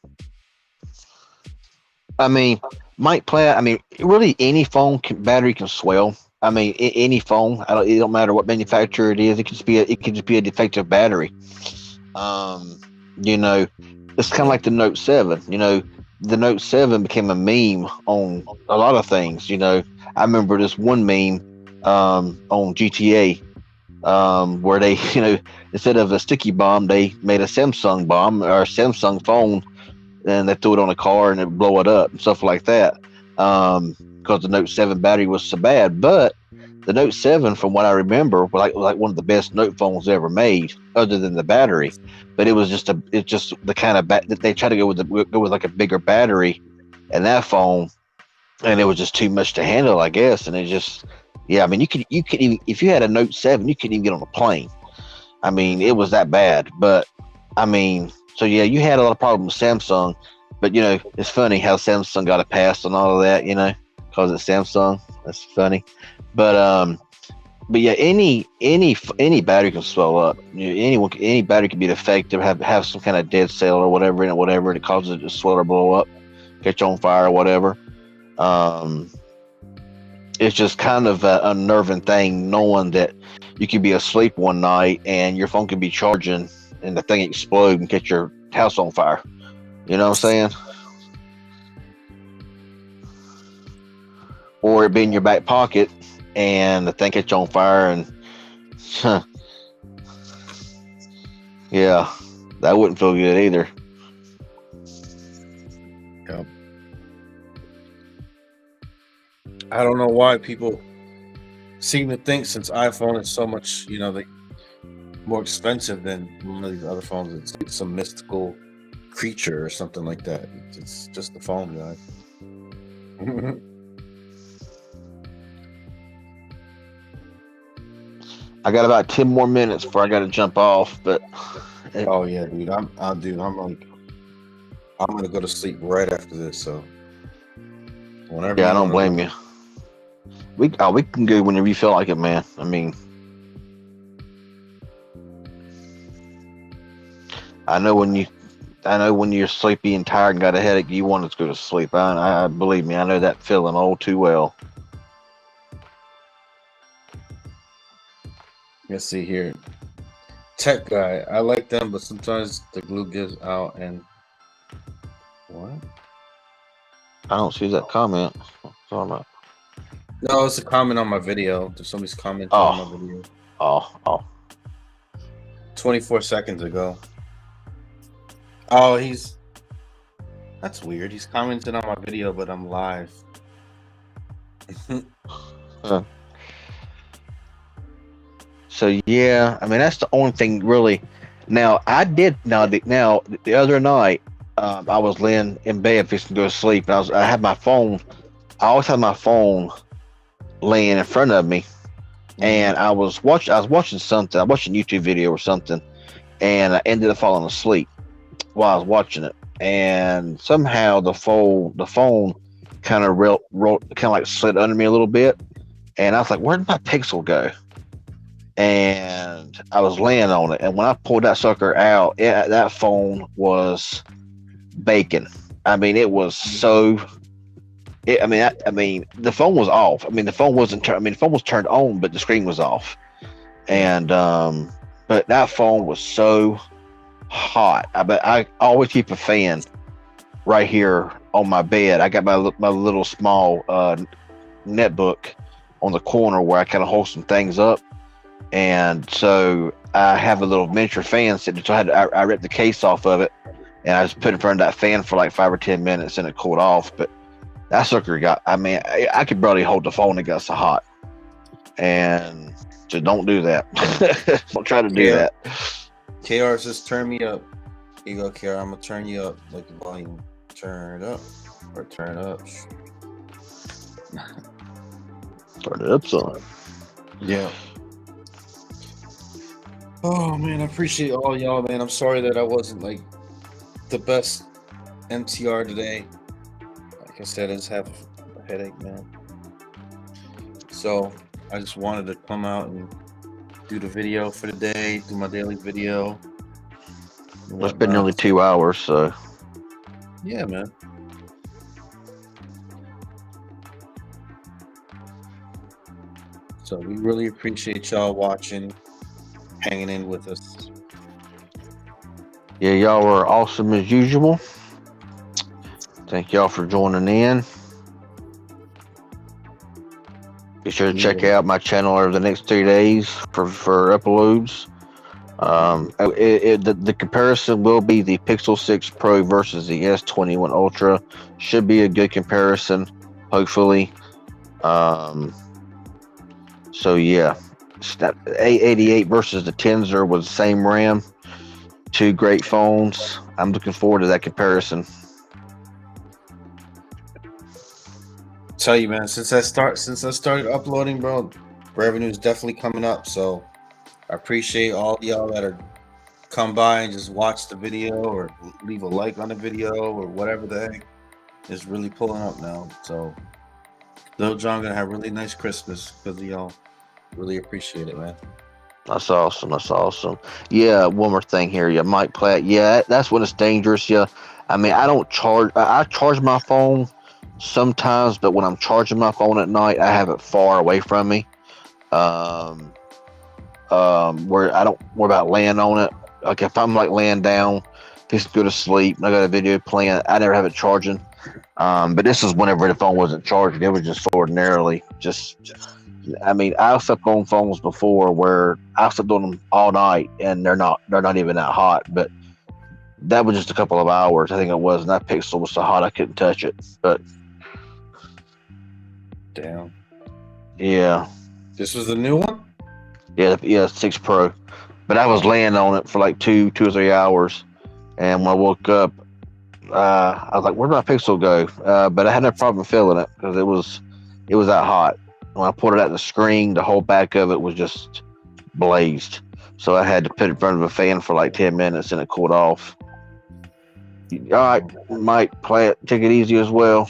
B: I mean, Mike Platt. I mean, really, any phone battery can swell. I mean, any phone. It don't matter what manufacturer it is. It could just be a defective battery. Um, you know, it's kind of like the Note 7. The Note 7 became a meme on a lot of things. I remember this one meme on GTA where they, instead of a sticky bomb, they made a Samsung bomb or a Samsung phone, and they threw it on a car and it blow it up and stuff like that. Because the Note 7 battery was so bad, but the Note 7, from what I remember, was like one of the best Note phones ever made, other than the battery. But it's just the kind of that they try to go with like a bigger battery in that phone, and it was just too much to handle, I guess. And it just, yeah, I mean, you could even, if you had a Note 7, you couldn't even get on a plane. I mean, it was that bad. But I mean, so yeah, you had a lot of problems with Samsung, but it's funny how Samsung got a pass on all of that, because it's Samsung. That's funny. But yeah, any battery can swell up. Any battery can be defective, have some kind of dead cell or whatever in it, and it causes it to swell or blow up, catch on fire or whatever. It's just kind of an unnerving thing, knowing that you could be asleep one night and your phone could be charging and the thing explode and catch your house on fire. You know what I'm saying? Or it be in your back pocket and the thing catch on fire and yeah, that wouldn't feel good either.
A: Yeah. I don't know why people seem to think, since iPhone is so much, more expensive than one of these other phones, it's like some mystical creature or something like that. It's just the phone, guys.
B: I got about 10 more minutes before I got to jump off, but
A: oh yeah, dude. I'm gonna go to sleep right after this. So whenever.
B: Yeah, I don't blame you. We can go whenever you feel like it, man. I mean, I know when you're sleepy and tired and got a headache, you want to go to sleep. I believe me, I know that feeling all too well.
A: Let's see here. Tech guy, I like them, but sometimes the glue gives out and what?
B: I don't see that comment. What's talking about?
A: No, it's a comment on my video. Somebody's commenting on my video.
B: Oh.
A: 24 seconds ago. Oh, that's weird. He's commenting on my video, but I'm live.
B: So yeah, I mean that's the only thing really. Now the other night, I was laying in bed fixing to go to sleep, and I had my phone. I always have my phone laying in front of me, and I was watching something. I was watching a YouTube video or something, and I ended up falling asleep while I was watching it. And somehow the phone kind of like slid under me a little bit, and I was like, "Where did my Pixel go?" And I was laying on it, and when I pulled that sucker out, that phone was bacon. I mean, it was so. I mean, the phone was off. I mean, the phone wasn't. The phone was turned on, but the screen was off. And but that phone was so hot. I always keep a fan right here on my bed. I got my little small netbook on the corner where I kind of hold some things up. And so I have a little miniature fan sitting. So I ripped the case off of it, and I just put it in front of that fan for like 5 or 10 minutes, and it cooled off. But that sucker got. I mean, I could barely hold the phone. It got so hot, and so don't do that. Don't try to do that.
A: KR says, "Turn me up." Here you go, KR. I'm gonna turn you up, like the volume. Turn it up or turn it up.
B: Turn it up, son.
A: Yeah. Oh man, I appreciate all y'all, man. I'm sorry that I wasn't like the best MTR today. Like I said, I just have a headache, man. So I just wanted to come out and do the video for the day, do my daily video.
B: It's been nearly 2 hours, so
A: yeah, man. So we really appreciate y'all watching, hanging in with us.
B: Yeah, y'all were awesome as usual. Thank y'all for joining in. Be sure to check out my channel over the next 2 days for uploads. The comparison will be the Pixel 6 Pro versus the S21 Ultra. Should be a good comparison, hopefully. So yeah, A88 versus the Tensor was the same RAM. Two great phones. I'm looking forward to that comparison.
A: Tell you, man, since I started uploading, bro, revenue is definitely coming up. So I appreciate all y'all that are come by and just watch the video or leave a like on the video or whatever the heck. It's really pulling up now. So Lil Jon gonna have a really nice Christmas because of y'all. Really appreciate it, man.
B: That's awesome. That's awesome. Yeah, one more thing here. Yeah, Mike Platt. Yeah, that's when it's dangerous. Yeah, I mean, I don't charge. I charge my phone sometimes, but when I'm charging my phone at night, I have it far away from me. Where I don't worry about laying on it. Like if I'm like laying down, just go to sleep, and I got a video playing, I never have it charging. But this is whenever the phone wasn't charging. It was just ordinarily just. I mean, I've slept on phones before where I've slept on them all night and they're not even that hot. But that was just a couple of hours, I think it was, and that Pixel was so hot I couldn't touch it. But
A: Damn.
B: yeah,
A: This was the new one?
B: yeah, 6 Pro. But I was laying on it for like two or 3 hours, and when I woke up, I was like, "Where'd my Pixel go?" But I had no problem feeling it because it was that hot. When I put it at the screen, the whole back of it was just blazed. So I had to put it in front of a fan for like 10 minutes and it cooled off. All right, Mike, play it. Take it easy as well.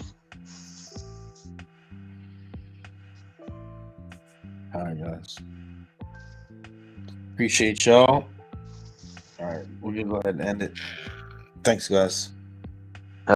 A: All right, guys. Appreciate y'all. All right, we're gonna go ahead and end it. Thanks, guys.